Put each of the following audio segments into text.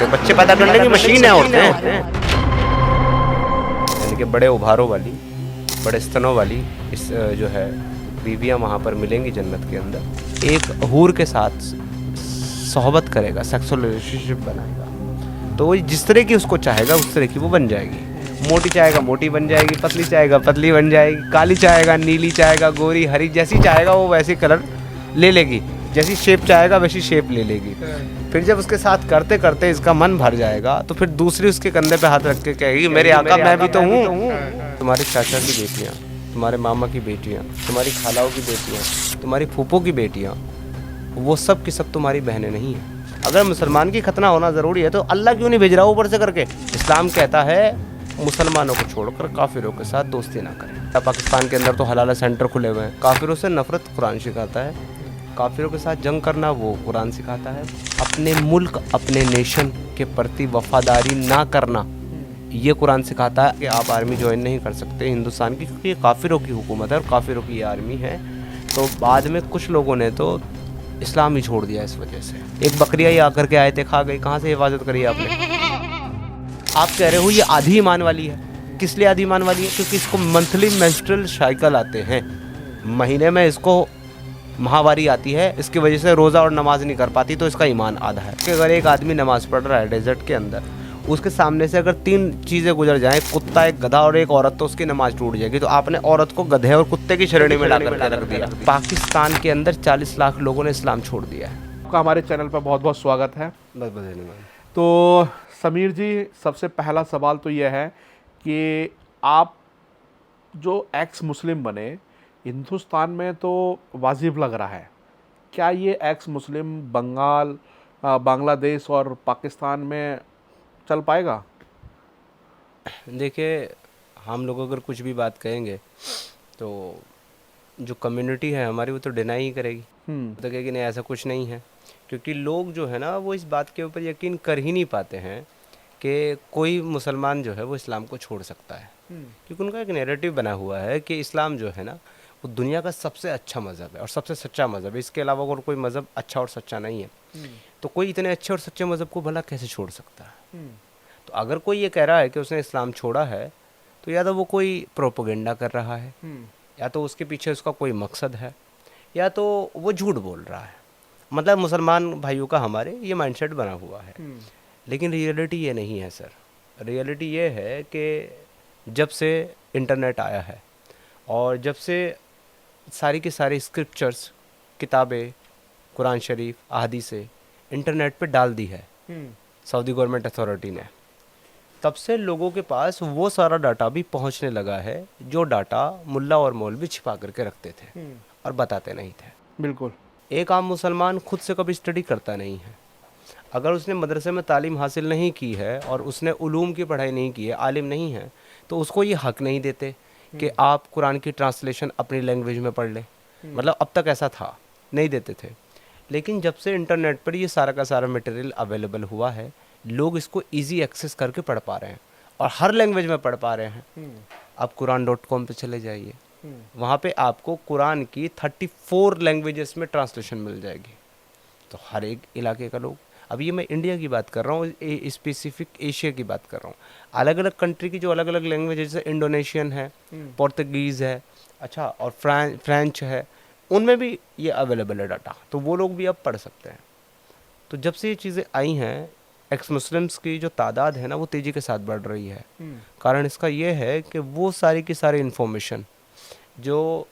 तो बच्चे पैदा करने की मशीन है औरतें, यानी कि बड़े उभारों वाली, बड़े स्तनों वाली इस जो है बीवियाँ वहाँ पर मिलेंगी जन्नत के अंदर। एक हूर के साथ सोहबत करेगा, सेक्सुअल रिलेशनशिप बनाएगा, तो वो जिस तरह की उसको चाहेगा उस तरह की वो बन जाएगी। मोटी चाहेगा मोटी बन जाएगी, पतली चाहेगा पतली बन जाएगी, काली चाहेगा नीली चाहेगा गोरी हरी, जैसी चाहेगा वो वैसे कलर ले लेगी, जैसी शेप चाहेगा वैसी शेप ले लेगी। फिर जब उसके साथ करते करते इसका मन भर जाएगा तो फिर दूसरी उसके कंधे पे हाथ रख के कहेगी मेरे आका मैं भी तो हूँ। तुम्हारे चाचा की बेटियाँ, तुम्हारे मामा की बेटियाँ, तुम्हारी खालाओं की बेटियाँ, तुम्हारी फूफो की बेटियाँ, वो सब की सब तुम्हारी बहनें नहीं हैं। अगर मुसलमान की खतना होना ज़रूरी है तो अल्लाह क्यों नहीं भेज रहा ऊपर से करके? इस्लाम कहता है मुसलमानों को छोड़कर काफिरों के साथ दोस्ती ना करें। पाकिस्तान के अंदर तो हलाला सेंटर खुले हुए हैं। काफिरों से नफरत कुरान सिखाता है, काफिरों के साथ जंग करना वो कुरान सिखाता है। अपने मुल्क अपने नेशन के प्रति वफादारी ना करना ये कुरान सिखाता है कि आप आर्मी ज्वाइन नहीं कर सकते हिंदुस्तान की, क्योंकि ये काफिरों की हुकूमत है और काफिरों की ये आर्मी है। तो बाद में कुछ लोगों ने तो इस्लाम ही छोड़ दिया इस वजह से। एक बकरिया ही आकर के आयतें खा गई, कहाँ से हिफाजत करी आपने? आप कह रहे हो ये आधी ईमान वाली है। किस लिए आधी ईमान वाली है? क्योंकि इसको मंथली मेंस्ट्रुअल साइकिल आते हैं, महीने में इसको माहवारी आती है, इसकी वजह से रोज़ा और नमाज नहीं कर पाती, तो इसका ईमान आधा है। कि अगर एक आदमी नमाज पढ़ रहा है डेजर्ट के अंदर, उसके सामने से अगर 3 चीज़ें गुजर जाएं, कुत्ता एक गधा और एक औरत, तो उसकी नमाज टूट जाएगी। तो आपने औरत को गधे और कुत्ते की श्रेणी में डाल कर रख दिया। पाकिस्तान के अंदर 40 लाख लोगों ने इस्लाम छोड़ दिया है। आपका हमारे चैनल पर बहुत बहुत स्वागत है। बस धन्यवाद। तो समीर जी, सबसे पहला सवाल तो यह है कि आप जो एक्स मुस्लिम बने, हिंदुस्तान में तो वाजिब लग रहा है, क्या ये एक्स मुस्लिम बंगाल, बांग्लादेश और पाकिस्तान में चल पाएगा? देखिए, हम लोग अगर कुछ भी बात कहेंगे तो जो कम्युनिटी है हमारी वो तो डिनाई ही करेगी। तो कहेगी नहीं ऐसा कुछ नहीं है, क्योंकि लोग जो है ना वो इस बात के ऊपर यकीन कर ही नहीं पाते हैं कि कोई मुसलमान जो है वो इस्लाम को छोड़ सकता है। क्योंकि उनका एक नैरेटिव बना हुआ है कि इस्लाम जो है ना वो दुनिया का सबसे अच्छा मज़हब है और सबसे सच्चा मज़हब है, इसके अलावा और कोई मज़हब अच्छा और सच्चा नहीं है। तो कोई इतने अच्छे और सच्चे मज़हब को भला कैसे छोड़ सकता है? तो अगर कोई ये कह रहा है कि उसने इस्लाम छोड़ा है तो या तो वो कोई प्रोपोगेंडा कर रहा है, या तो उसके पीछे उसका कोई मकसद है, या तो वो झूठ बोल रहा है। मतलब मुसलमान भाइयों का हमारे ये माइंडसेट बना हुआ है, लेकिन रियलिटी ये नहीं है सर। रियलिटी ये है कि जब से इंटरनेट आया है और जब से सारी की सारी स्क्रिप्चर्स, किताबें, कुरान शरीफ, अहादीसें इंटरनेट पे डाल दी है सऊदी गवर्नमेंट अथॉरिटी ने, तब से लोगों के पास वो सारा डाटा भी पहुंचने लगा है जो डाटा मुल्ला और मौलवी छिपा करके रखते थे और बताते नहीं थे। बिल्कुल। एक आम मुसलमान खुद से कभी स्टडी करता नहीं है। अगर उसने मदरसे में तालीम हासिल नहीं की है और उसने उलूम की पढ़ाई नहीं की है, आलिम नहीं है, तो उसको ये हक नहीं देते कि आप कुरान की ट्रांसलेशन अपनी लैंग्वेज में पढ़ लें। मतलब अब तक ऐसा था, नहीं देते थे। लेकिन जब से इंटरनेट पर ये सारा का सारा मटेरियल अवेलेबल हुआ है, लोग इसको इजी एक्सेस करके पढ़ पा रहे हैं और हर लैंग्वेज में पढ़ पा रहे हैं। आप कुरान.com पे चले जाइए, वहाँ पे आपको कुरान की 34 लैंग्वेजेस में ट्रांसलेशन मिल जाएगी। तो हर एक इलाके का लोग, अभी ये मैं इंडिया की बात कर रहा हूँ, स्पेसिफिक एशिया की बात कर रहा हूँ, अलग अलग कंट्री की जो अलग अलग लैंग्वेज जैसे इंडोनेशियन है, पोर्तुगीज़ है, अच्छा, और फ्रेंच है, उनमें भी ये अवेलेबल है डाटा, तो वो लोग भी अब पढ़ सकते हैं। तो जब से ये चीज़ें आई हैं, एक्स मुस्लिम्स की जो तादाद है ना वो तेज़ी के साथ बढ़ रही है। कारण इसका ये है कि वो सारी की सारी इन्फॉर्मेशन जो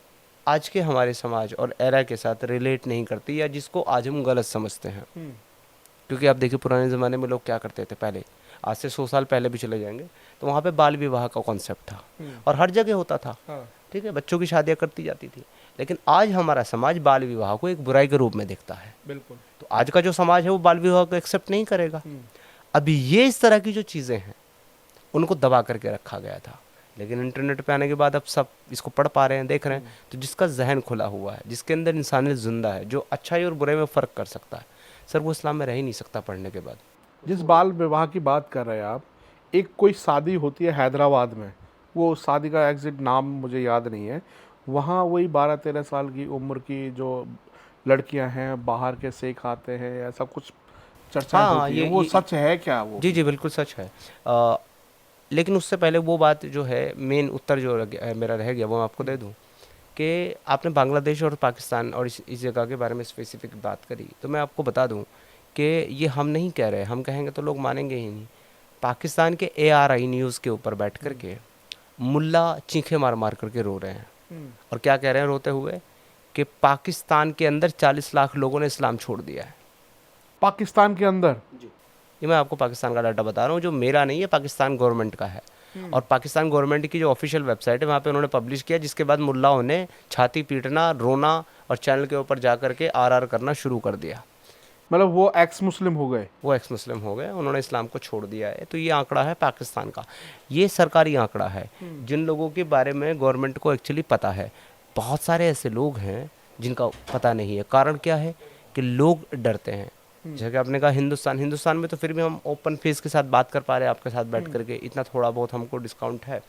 आज के हमारे समाज और एरा के साथ रिलेट नहीं करती, या जिसको आज हम गलत समझते हैं। क्योंकि आप देखिए पुराने ज़माने में लोग क्या करते थे, पहले आज से 100 साल पहले भी चले जाएंगे तो वहाँ पे बाल विवाह का कॉन्सेप्ट था और हर जगह होता था। ठीक है, बच्चों की शादियाँ करती जाती थी। लेकिन आज हमारा समाज बाल विवाह को एक बुराई के रूप में देखता है। बिल्कुल। तो आज का जो समाज है वो बाल विवाह को एक्सेप्ट नहीं करेगा। अभी ये इस तरह की जो चीज़ें हैं उनको दबा करके रखा गया था, लेकिन इंटरनेट पे आने के बाद अब सब इसको पढ़ पा रहे हैं, देख रहे हैं। तो जिसका जहन खुला हुआ है, जिसके अंदर इंसानियत जिंदा है, जो अच्छाई और बुराई में फ़र्क कर सकता है, सर वो इस्लाम में रह ही नहीं सकता पढ़ने के बाद। जिस बाल विवाह की बात कर रहे हैं आप, एक कोई शादी होती है हैदराबाद में, वो शादी का एग्जैक्ट नाम मुझे याद नहीं है, वहाँ वही 12-13 साल की उम्र की जो लड़कियां हैं बाहर के शेख आते हैं, ऐसा कुछ चर्चाएं हाँ होती है, वो सच है क्या वो? जी जी बिल्कुल सच है। अ, लेकिन उससे पहले वो बात जो है, मेन उत्तर जो मेरा रह गया वो मैं आपको दे दूं कि आपने बांग्लादेश और पाकिस्तान और इस जगह के बारे में स्पेसिफिक बात करी, तो मैं आपको बता दूं कि ये हम नहीं कह रहे, हम कहेंगे तो लोग मानेंगे ही नहीं। पाकिस्तान के ARI न्यूज़ के ऊपर बैठ कर के मुल्ला चीखे मार मार करके रो रहे हैं। और क्या कह रहे हैं रोते हुए? कि पाकिस्तान के अंदर 40 लाख लोगों ने इस्लाम छोड़ दिया है। पाकिस्तान के अंदर? ये मैं आपको पाकिस्तान का डाटा बता रहा हूँ, जो मेरा नहीं है, पाकिस्तान गवर्नमेंट का है। और पाकिस्तान गवर्नमेंट की जो ऑफिशियल वेबसाइट है वहाँ पे उन्होंने पब्लिश किया, जिसके बाद मुल्लाओं ने छाती पीटना, रोना और चैनल के ऊपर जा कर के RR करना शुरू कर दिया। मतलब वो एक्स मुस्लिम हो गए? वो एक्स मुस्लिम हो गए, उन्होंने इस्लाम को छोड़ दिया है। तो ये आंकड़ा है पाकिस्तान का, ये सरकारी आंकड़ा है। जिन लोगों के बारे में गवर्नमेंट को एक्चुअली पता है, बहुत सारे ऐसे लोग हैं जिनका पता नहीं है। कारण क्या है कि लोग डरते हैं। जैसे कि आपने कहा हिंदुस्तान में तो फिर भी हम ओपन फेस के साथ बात कर पा रहे हैं आपके साथ बैठ करके, इतना थोड़ा बहुत हमको डिस्काउंट है।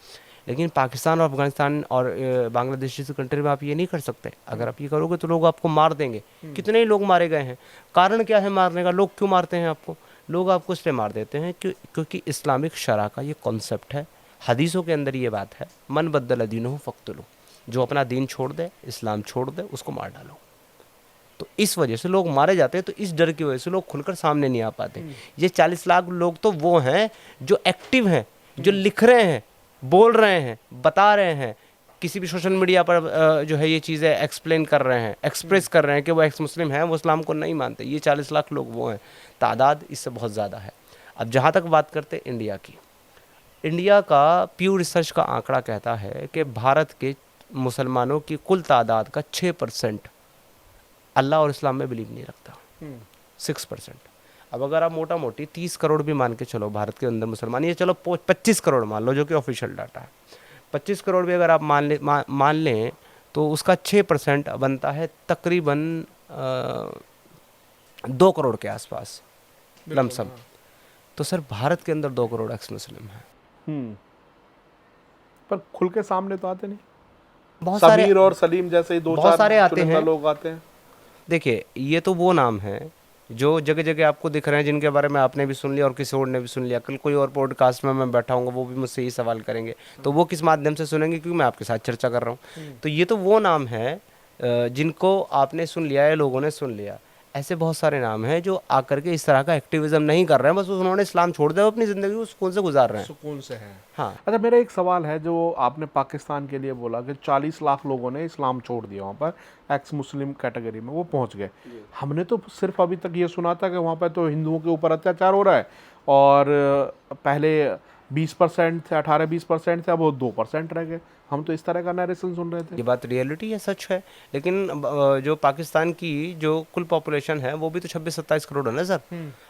लेकिन पाकिस्तान और अफगानिस्तान और बांग्लादेश जैसी कंट्री में आप ये नहीं कर सकते। अगर आप ये करोगे तो लोग आपको मार देंगे। कितने ही लोग मारे गए हैं। कारण क्या है मारने का? लोग क्यों मारते हैं आपको? लोग आपको इसलिए मार देते हैं क्योंकि इस्लामिक शरा का ये कॉन्सेप्ट है। हदीसों के अंदर ये बात है, मन बद्दल दीनहु फक्तुलू, जो अपना दीन छोड़ दे, इस्लाम छोड़ दे, उसको मार डालो। तो इस वजह से लोग मारे जाते हैं। तो इस डर की वजह से लोग खुलकर सामने नहीं आ पाते। ये 40 लाख लोग तो वो हैं जो एक्टिव हैं, जो लिख रहे हैं, बोल रहे हैं, बता रहे हैं, किसी भी सोशल मीडिया पर जो है ये चीज़ें एक्सप्लेन कर रहे हैं, एक्सप्रेस कर रहे हैं कि वो एक्स मुस्लिम हैं, वो इस्लाम को नहीं मानते। ये 40 लाख लोग वो हैं। तादाद इससे बहुत ज़्यादा है। अब जहाँ तक बात करते इंडिया की, इंडिया का प्यू रिसर्च का आंकड़ा कहता है कि भारत के मुसलमानों की कुल तादाद का 6% अल्लाह और इस्लाम में बिलीव नहीं रखता। 6%। अब अगर आप मोटा मोटी 30 करोड़ भी मान के चलो भारत के अंदर मुसलमान, ये चलो 25 करोड़ मान लो, जो कि ऑफिशियल डाटा है, 25 करोड़ भी अगर आप मान लें तो उसका 6% बनता है तकरीबन 2 करोड़ के आसपास लमसम। तो सर भारत के अंदर 2 करोड़ एक्स मुस्लिम है। पर खुल के सामने तो आते नहीं। बहुत सारे समीर और सलीम जैसे ही दो बहुत चार सारे आते चुनिंदा हैं। लोग आते हैं। देखिए ये तो वो नाम है जो जगह जगह आपको दिख रहे हैं, जिनके बारे में आपने भी सुन लिया और किसी और ने भी सुन लिया। कल कोई और पॉडकास्ट में मैं बैठा हूँगा, वो भी मुझसे यही सवाल करेंगे, तो वो किस माध्यम से सुनेंगे? क्योंकि मैं आपके साथ चर्चा कर रहा हूँ। तो ये तो वो नाम है जिनको आपने सुन लिया है, लोगों ने सुन लिया। ऐसे बहुत सारे नाम हैं जो आकर के इस तरह का एक्टिविज्म नहीं कर रहे हैं, बस उन्होंने इस्लाम छोड़ दिया, अपनी ज़िंदगी को सुकून से गुजार रहे हैं। सुकून से है। हाँ। अच्छा, मेरा एक सवाल है, जो आपने पाकिस्तान के लिए बोला कि 40 लाख लोगों ने इस्लाम छोड़ दिया वहाँ पर, एक्स मुस्लिम कैटेगरी में वो पहुँच गए। हमने तो सिर्फ अभी तक ये सुना था कि वहाँ पर तो हिंदुओं के ऊपर अत्याचार हो रहा है, और पहले 20% थे, 18-20% थे, अब वो 2% रह गए। हम तो इस तरह का नरेशन सुन रहे थे। ये बात रियलिटी है, सच है। लेकिन जो पाकिस्तान की जो कुल पॉपुलेशन है वो भी तो 26-27 करोड़ है ना सर।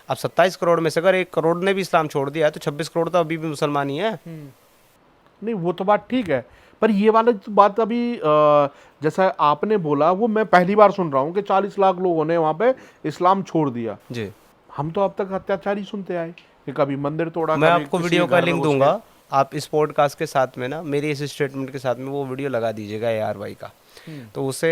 अब 27 करोड़ में से अगर 1 करोड़ ने भी इस्लाम छोड़ दिया है तो 26 करोड़ तो अभी भी मुसलमान ही है। नहीं, वो तो बात ठीक है, पर ये वाला तो बात अभी जैसा आपने बोला वो मैं पहली बार सुन रहा हूँ कि 40 लाख लोगों ने वहाँ पे इस्लाम छोड़ दिया। जी। हम तो अब तक अत्याचार ही सुनते आए कि कभी मंदिर तोड़ा, मैं कभी आपको किसी वीडियो के का घर में लिंक घुस दूंगा, गए। आप इस पॉडकास्ट के साथ में ना मेरी इस स्टेटमेंट के साथ में वो वीडियो लगा दीजिएगा ARY का, तो उससे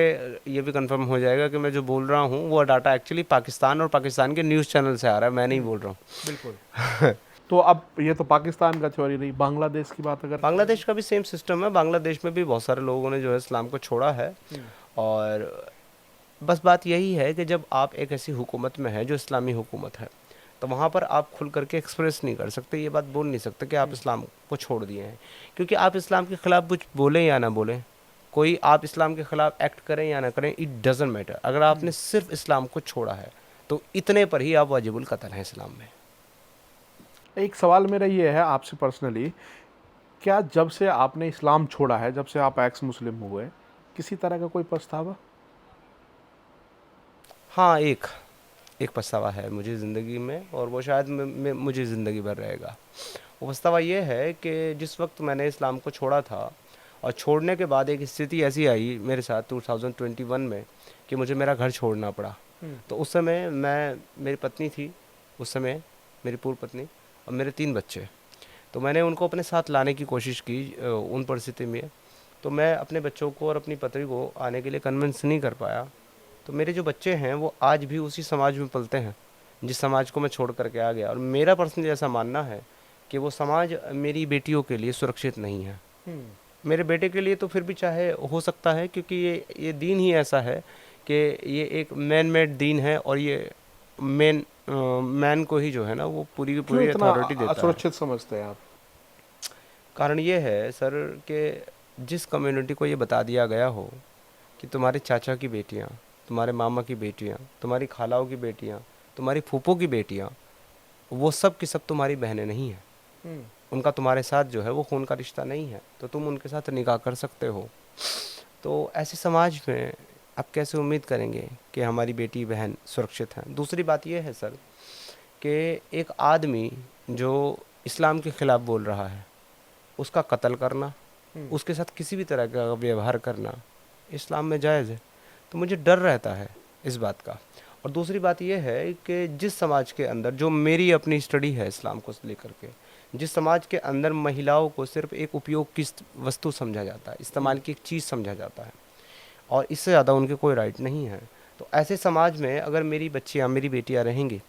ये भी कंफर्म हो जाएगा कि मैं जो बोल रहा हूँ वो डाटा एक्चुअली पाकिस्तान और पाकिस्तान के न्यूज़ चैनल से आ रहा है, मैं नहीं बोल रहा हूँ। बिल्कुल। तो अब ये तो पाकिस्तान का थ्योरी रही, बांग्लादेश की बात अगर। बांग्लादेश का भी सेम सिस्टम है। बांग्लादेश में भी बहुत सारे लोगों ने जो है इस्लाम को छोड़ा है। और बस बात यही है कि जब आप एक ऐसी हुकूमत में है जो इस्लामी हुकूमत है, तो वहाँ पर आप खुल करके एक्सप्रेस नहीं कर सकते, ये बात बोल नहीं सकते कि आप इस्लाम को छोड़ दिए हैं। क्योंकि आप इस्लाम के ख़िलाफ़ कुछ बोलें या ना बोलें, कोई आप इस्लाम के ख़िलाफ़ एक्ट करें या ना करें, इट डज़ंट मैटर। अगर आपने सिर्फ इस्लाम को छोड़ा है तो इतने पर ही आप वाजिबुल कत्ल हैं इस्लाम में। एक सवाल मेरा ये है आपसे पर्सनली, क्या जब से आपने इस्लाम छोड़ा है, जब से आप एक्स मुस्लिम हुए, किसी तरह का कोई पछतावा? हाँ, एक पछतावा है मुझे ज़िंदगी में, और वो शायद मुझे ज़िंदगी भर रहेगा। वो पछतावा ये है कि जिस वक्त मैंने इस्लाम को छोड़ा था और छोड़ने के बाद एक स्थिति ऐसी आई मेरे साथ 2021 में कि मुझे मेरा घर छोड़ना पड़ा। तो उस समय मेरी पत्नी थी, उस समय मेरी पूर्व पत्नी, और मेरे 3 बच्चे। तो मैंने उनको अपने साथ लाने की कोशिश की उन परिस्थिति में। तो मैं अपने बच्चों को और अपनी पत्नी को आने के लिए कन्विंस नहीं कर पाया। तो मेरे जो बच्चे हैं वो आज भी उसी समाज में पलते हैं जिस समाज को मैं छोड़ करके आ गया, और मेरा पर्सनली ऐसा मानना है कि वो समाज मेरी बेटियों के लिए सुरक्षित नहीं है। मेरे बेटे के लिए तो फिर भी चाहे हो सकता है, क्योंकि ये दीन ही ऐसा है कि ये एक मैन मेड दीन है, और ये मैन को ही जो है ना वो पूरी की क्यों पूरी इतना अथॉरिटी देता है। असुरक्षित समझते हैं आप? कारण ये है सर कि जिस कम्युनिटी को ये बता दिया गया हो कि तुम्हारे चाचा की बेटियाँ, तुम्हारे मामा की बेटियाँ, तुम्हारी खालाओं की बेटियाँ, तुम्हारी फूफो की बेटियाँ, वो सब की सब तुम्हारी बहनें नहीं हैं, उनका तुम्हारे साथ जो है वो खून का रिश्ता नहीं है, तो तुम उनके साथ निकाह कर सकते हो। तो ऐसे समाज में आप कैसे उम्मीद करेंगे कि हमारी बेटी बहन सुरक्षित हैं? दूसरी बात यह है सर कि एक आदमी जो इस्लाम के ख़िलाफ़ बोल रहा है उसका कत्ल करना, उसके साथ किसी भी तरह का व्यवहार करना इस्लाम में जायज़ है। तो मुझे डर रहता है इस बात का। और दूसरी बात यह है कि जिस समाज के अंदर, जो मेरी अपनी स्टडी है इस्लाम को लेकर के, जिस समाज के अंदर महिलाओं को सिर्फ एक उपयोग की वस्तु समझा जाता है, इस्तेमाल की एक चीज़ समझा जाता है, और इससे ज़्यादा उनके कोई राइट नहीं है, तो ऐसे समाज में अगर मेरी बच्चियाँ, मेरी बेटियाँ रहेंगी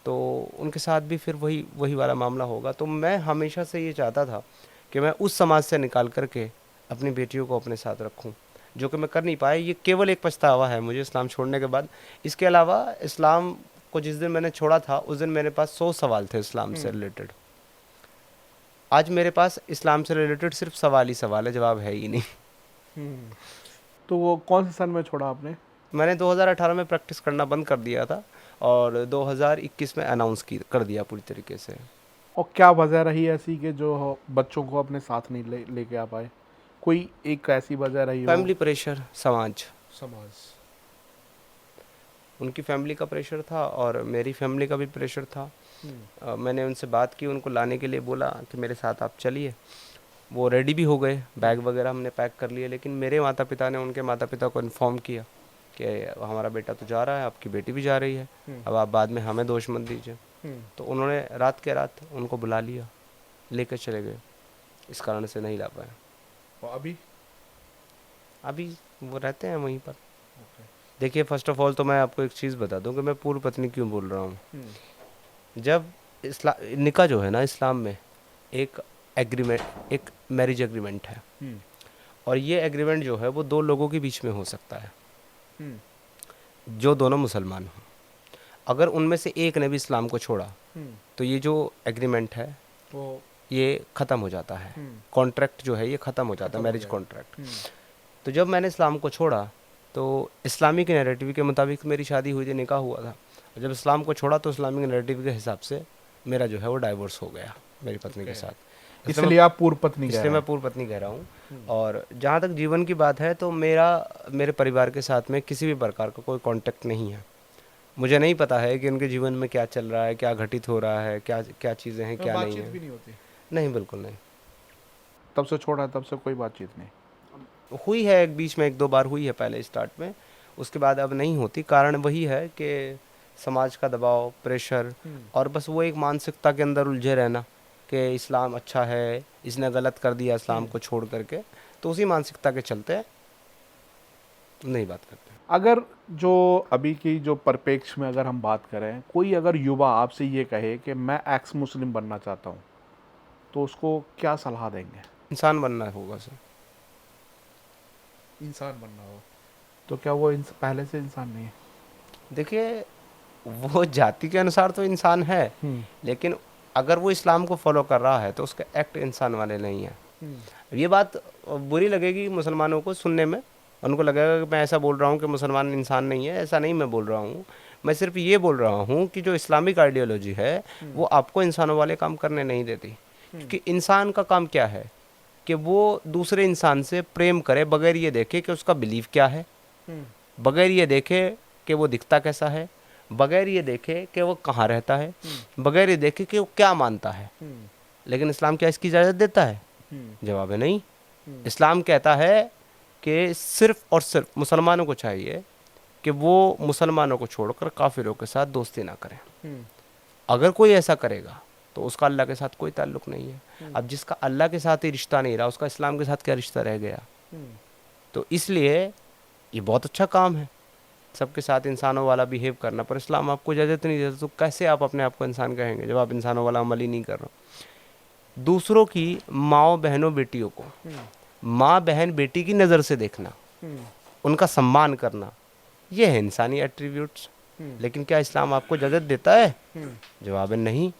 तो उनके साथ भी फिर वही वही वाला मामला होगा। तो मैं हमेशा से ये चाहता था कि मैं उस समाज से निकाल करके अपनी बेटियों को अपने साथ रखूं, जो कि मैं कर नहीं पाया। ये केवल एक पछतावा है मुझे इस्लाम छोड़ने के बाद। इसके अलावा इस्लाम को जिस दिन मैंने छोड़ा था उस दिन मेरे पास 100 सवाल थे इस्लाम से रिलेटेड। आज मेरे पास इस्लाम से रिलेटेड सिर्फ सवाल ही सवाल है, जवाब है ही नहीं। तो वो कौन से सन में छोड़ा आपने? मैंने 2018 में प्रैक्टिस करना बंद कर दिया था और 2021 में अनाउंस कर दिया पूरी तरीके से। और क्या वजह रही ऐसी कि जो बच्चों को अपने साथ नहीं लेके आ पाए? कोई एक ऐसी वजह रही हो? फैमिली प्रेशर, समाज, उनकी फैमिली का प्रेशर था और मेरी फैमिली का भी प्रेशर था। मैंने उनसे बात की, उनको लाने के लिए बोला कि मेरे साथ आप चलिए। वो रेडी भी हो गए, बैग वगैरह हमने पैक कर लिए, लेकिन मेरे माता पिता ने उनके माता पिता को इन्फॉर्म किया कि हमारा बेटा तो जा रहा है, आपकी बेटी भी जा रही है, अब आप बाद में हमें दोष मत दीजिए। तो उन्होंने रात के रात उनको बुला लिया, लेकर चले गए, इस कारण से नहीं ला पाए। और अभी वो रहते हैं वहीं पर। देखिए, फर्स्ट ऑफ ऑल तो मैं आपको एक चीज़ बता दूं कि मैं पूर्व पत्नी क्यों बोल रहा हूँ। जब निकाह जो है ना इस्लाम में एक एग्रीमेंट, एक मैरिज एग्रीमेंट है, और ये एग्रीमेंट जो है वो दो लोगों के बीच में हो सकता है जो दोनों मुसलमान हों। अगर उनमें से एक ने भी इस्लाम को छोड़ा तो ये जो एग्रीमेंट है वो ये ख़त्म हो जाता है, कॉन्ट्रैक्ट जो है ये ख़त्म हो जाता है, मैरिज कॉन्ट्रैक्ट। तो जब मैंने इस्लाम को छोड़ा तो इस्लामिक नैरेटिव के मुताबिक मेरी शादी हुई थी, निकाह हुआ था। जब इस्लाम को छोड़ा तो इस्लामिक नैरेटिव के हिसाब से मेरा जो है वो डाइवोर्स हो गया मेरी पत्नी के साथ। इसलिए आप पूर्व पत्नी? इसलिए मैं पूर्व पत्नी कह रहा हूँ। और जहाँ तक जीवन की बात है तो मेरे परिवार के साथ में किसी भी प्रकार का कोई कांटेक्ट नहीं है। मुझे नहीं पता है कि उनके जीवन में क्या चल रहा है, क्या घटित हो रहा है, क्या क्या चीज़ें हैं, क्या नहीं है। भी नहीं होती? नहीं, बिल्कुल नहीं। तब से छोड़ा, तब से कोई बातचीत नहीं हुई है, एक बीच में 1-2 बार हुई है पहले स्टार्ट में, उसके बाद अब नहीं होती। कारण वही है कि समाज का दबाव, प्रेशर, और बस वो एक मानसिकता के अंदर उलझे रहना कि इस्लाम अच्छा है, इसने गलत कर दिया इस्लाम को छोड़ करके, तो उसी मानसिकता के चलते नहीं बात करते। अगर जो अभी की जो परिप्रेक्ष्य में अगर हम बात करें, कोई अगर युवा आपसे ये कहे कि मैं एक्स मुस्लिम बनना चाहता हूँ, तो उसको क्या सलाह देंगे? इंसान बनना होगा सर। इंसान बनना हो तो क्या वो पहले से इंसान नहीं है? देखिए, वो जाति के अनुसार तो इंसान है, लेकिन अगर वो इस्लाम को फॉलो कर रहा है तो उसके एक्ट इंसान वाले नहीं है। ये बात बुरी लगेगी मुसलमानों को सुनने में, उनको लगेगा कि मैं ऐसा बोल रहा हूँ कि मुसलमान इंसान नहीं है। ऐसा नहीं मैं बोल रहा हूँ, मैं सिर्फ ये बोल रहा हूँ कि जो इस्लामिक आइडियोलॉजी है वो आपको इंसानों वाले काम करने नहीं देती। क्योंकि इंसान का काम क्या है कि वो दूसरे इंसान से प्रेम करे बगैर ये देखे कि उसका बिलीफ क्या है, बगैर ये देखे कि वो दिखता कैसा है, बगैर ये देखे कि वो कहाँ रहता है, बगैर ये देखे कि वो क्या मानता है। लेकिन इस्लाम क्या इसकी इजाज़त देता है? जवाब है नहीं। इस्लाम कहता है कि सिर्फ और सिर्फ मुसलमानों को चाहिए कि वो मुसलमानों को छोड़कर काफिरों के साथ दोस्ती ना करें। अगर कोई ऐसा करेगा तो उसका अल्लाह के साथ कोई ताल्लुक़ नहीं है। अब जिसका अल्लाह के साथ ही रिश्ता नहीं रहा, उसका इस्लाम के साथ क्या रिश्ता रह गया? तो इसलिए ये बहुत अच्छा काम है सबके साथ इंसानों वाला बिहेव करना, पर इस्लाम आपको इजाज़त नहीं देता, तो कैसे आप अपने आप को इंसान कहेंगे जब आप इंसानों वाला अमल ही नहीं कर रहे हो। दूसरों की माँओं बहनों बेटियों को माँ बहन बेटी की नज़र से देखना, उनका सम्मान करना, ये है इंसानी एट्रीब्यूट्स। लेकिन क्या इस्लाम आपको इजाज़त देता है? जवाब है नहीं।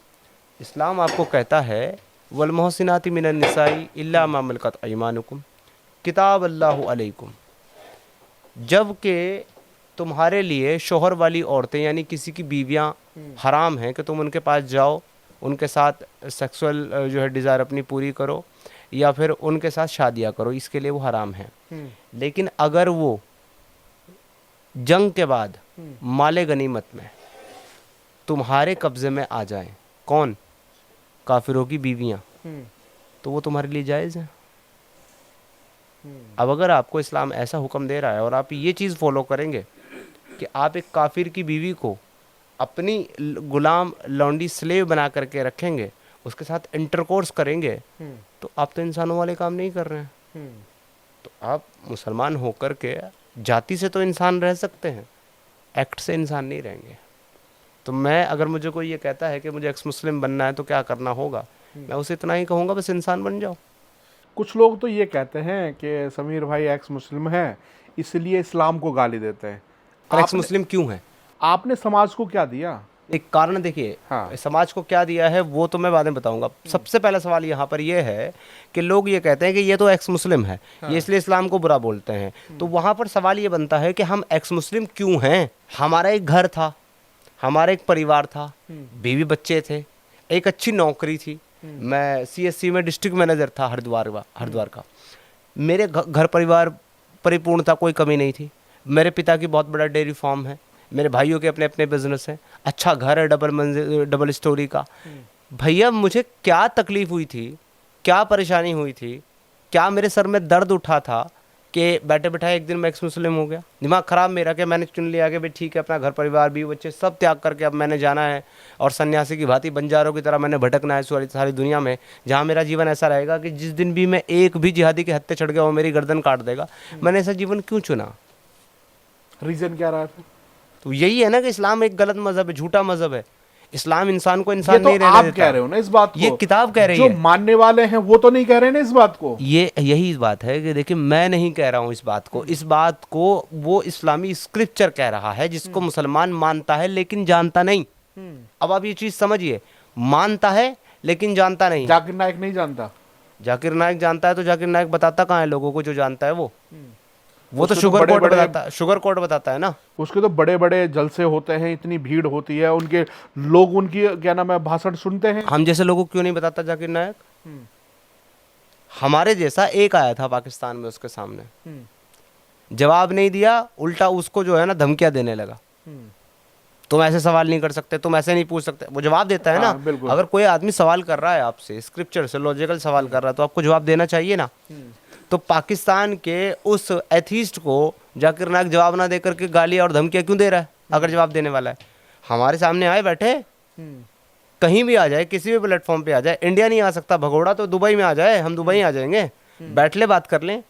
इस्लाम आपको कहता है वल मोहसिनाति मिनन निसाई इल्ला मा मलकत अयमानुकुम किताब अल्लाहु अलैकुम, जबकि तुम्हारे लिए शोहर वाली औरतें यानी किसी की बीवियां हराम हैं कि तुम उनके पास जाओ, उनके साथ सेक्सुअल जो है डिज़ायर अपनी पूरी करो या फिर उनके साथ शादियां करो, इसके लिए वो हराम है। लेकिन अगर वो जंग के बाद माले गनीमत में तुम्हारे कब्ज़े में आ जाएं, कौन? काफिरों की बीवियां, तो वो तुम्हारे लिए जायज़ है। अब अगर आपको इस्लाम ऐसा हुक्म दे रहा है और आप ये चीज़ फॉलो करेंगे कि आप एक काफिर की बीवी को अपनी गुलाम लौंडी स्लेव बना करके रखेंगे, उसके साथ इंटरकोर्स करेंगे, तो आप तो इंसानों वाले काम नहीं कर रहे हैं। तो आप मुसलमान होकर के जाति से तो इंसान रह सकते हैं, एक्ट से इंसान नहीं रहेंगे। तो मैं अगर मुझे कोई ये कहता है कि मुझे एक्स मुस्लिम बनना है तो क्या करना होगा, मैं उसे इतना ही कहूँगा बस इंसान बन जाओ। कुछ लोग तो ये कहते हैं कि समीर भाई एक्स मुस्लिम है इसलिए इस्लाम को गाली देते हैं। और एक्स मुस्लिम क्यों है? आपने समाज को क्या दिया? एक कारण देखिए, हाँ। समाज को क्या दिया है वो तो मैं बाद में बताऊंगा। सबसे पहला सवाल यहाँ पर ये है कि लोग ये कहते हैं कि ये तो एक्स मुस्लिम है, ये इसलिए इस्लाम को बुरा बोलते हैं। तो वहाँ पर सवाल ये बनता है कि हम एक्स मुस्लिम क्यों हैं? हमारा एक घर था, हमारा एक परिवार था, बीवी बच्चे थे, एक अच्छी नौकरी थी, मैं CSC में डिस्ट्रिक्ट मैनेजर था हरिद्वार का, मेरे घर परिवार परिपूर्ण था, कोई कमी नहीं थी। मेरे पिता की बहुत बड़ा डेयरी फार्म है, मेरे भाइयों के अपने अपने बिजनेस हैं, अच्छा घर है डबल स्टोरी का। भैया मुझे क्या तकलीफ हुई थी, क्या परेशानी हुई थी, क्या मेरे सर में दर्द उठा था कि बैठे बैठाए एक दिन मैं एक्स मुस्लिम हो गया? दिमाग ख़राब मेरा कि मैंने चुन लिया कि भाई ठीक है अपना घर परिवार भी बच्चे सब त्याग करके अब मैंने जाना है और सन्यासी की भांति बंजारों की तरह मैंने भटकना है सारी दुनिया में, जहाँ मेरा जीवन ऐसा रहेगा कि जिस दिन भी मैं एक भी जिहादी के हत्थे चढ़ गया वो मेरी गर्दन काट देगा। मैंने ऐसा जीवन क्यों चुना? रीजन क्या रहा था? तो यही है ना कि इस्लाम एक गलत मजहब है, झूठा मजहब है। इस्लाम इंसान को इंसान ये तो नहीं रहने आप देता। कह रहे हो ना इस बात को, ये किताब कह रही जो है। मानने वाले हैं वो तो नहीं कह रहे ना इस बात को। ये यही बात है कि देखिए मैं नहीं कह रहा हूँ इस बात को, इस बात को वो इस्लामी स्क्रिप्चर कह रहा है जिसको मुसलमान मानता है लेकिन जानता नहीं। अब आप ये चीज समझिए, मानता है लेकिन जानता नहीं। जाकिर नाइक नहीं जानता? जाकिर नाइक जानता है तो जाकिर नाइक बताता कहाँ है लोगों को जो जानता है वो तो उसके तो शुगर कोड बड़े-बड़े- बताता है, शुगर कोड बताता है ना। उसके तो बड़े बड़े जलसे होते हैं, इतनी भीड़ होती है, उनके लोग उनकी क्या नाम है भाषण सुनते हैं। हम जैसे लोगों को क्यों नहीं बताता जाकिर नायक? हमारे जैसा एक आया था पाकिस्तान में, उसके सामने जवाब नहीं दिया, उल्टा उसको जो है ना धमकियां देने लगा, तुम ऐसे सवाल नहीं कर सकते, तुम ऐसे नहीं पूछ सकते। वो जवाब देता है ना। हाँ, बिल्कुल। अगर कोई आदमी सवाल कर रहा है आपसे स्क्रिप्चर से, लॉजिकल सवाल कर रहा है, तो आपको जवाब देना चाहिए ना। तो पाकिस्तान के उस एथीस्ट को जाकिर नायक जवाब ना देकर के गाली और धमकियां क्यों दे रहा है अगर जवाब देने वाला है? हमारे सामने आए बैठे, कहीं भी आ जाए, किसी भी प्लेटफॉर्म पे आ जाए, इंडिया नहीं आ सकता भगोड़ा तो दुबई में आ जाए, हम दुबई आ जाएंगे, बैठ ले बात कर लें,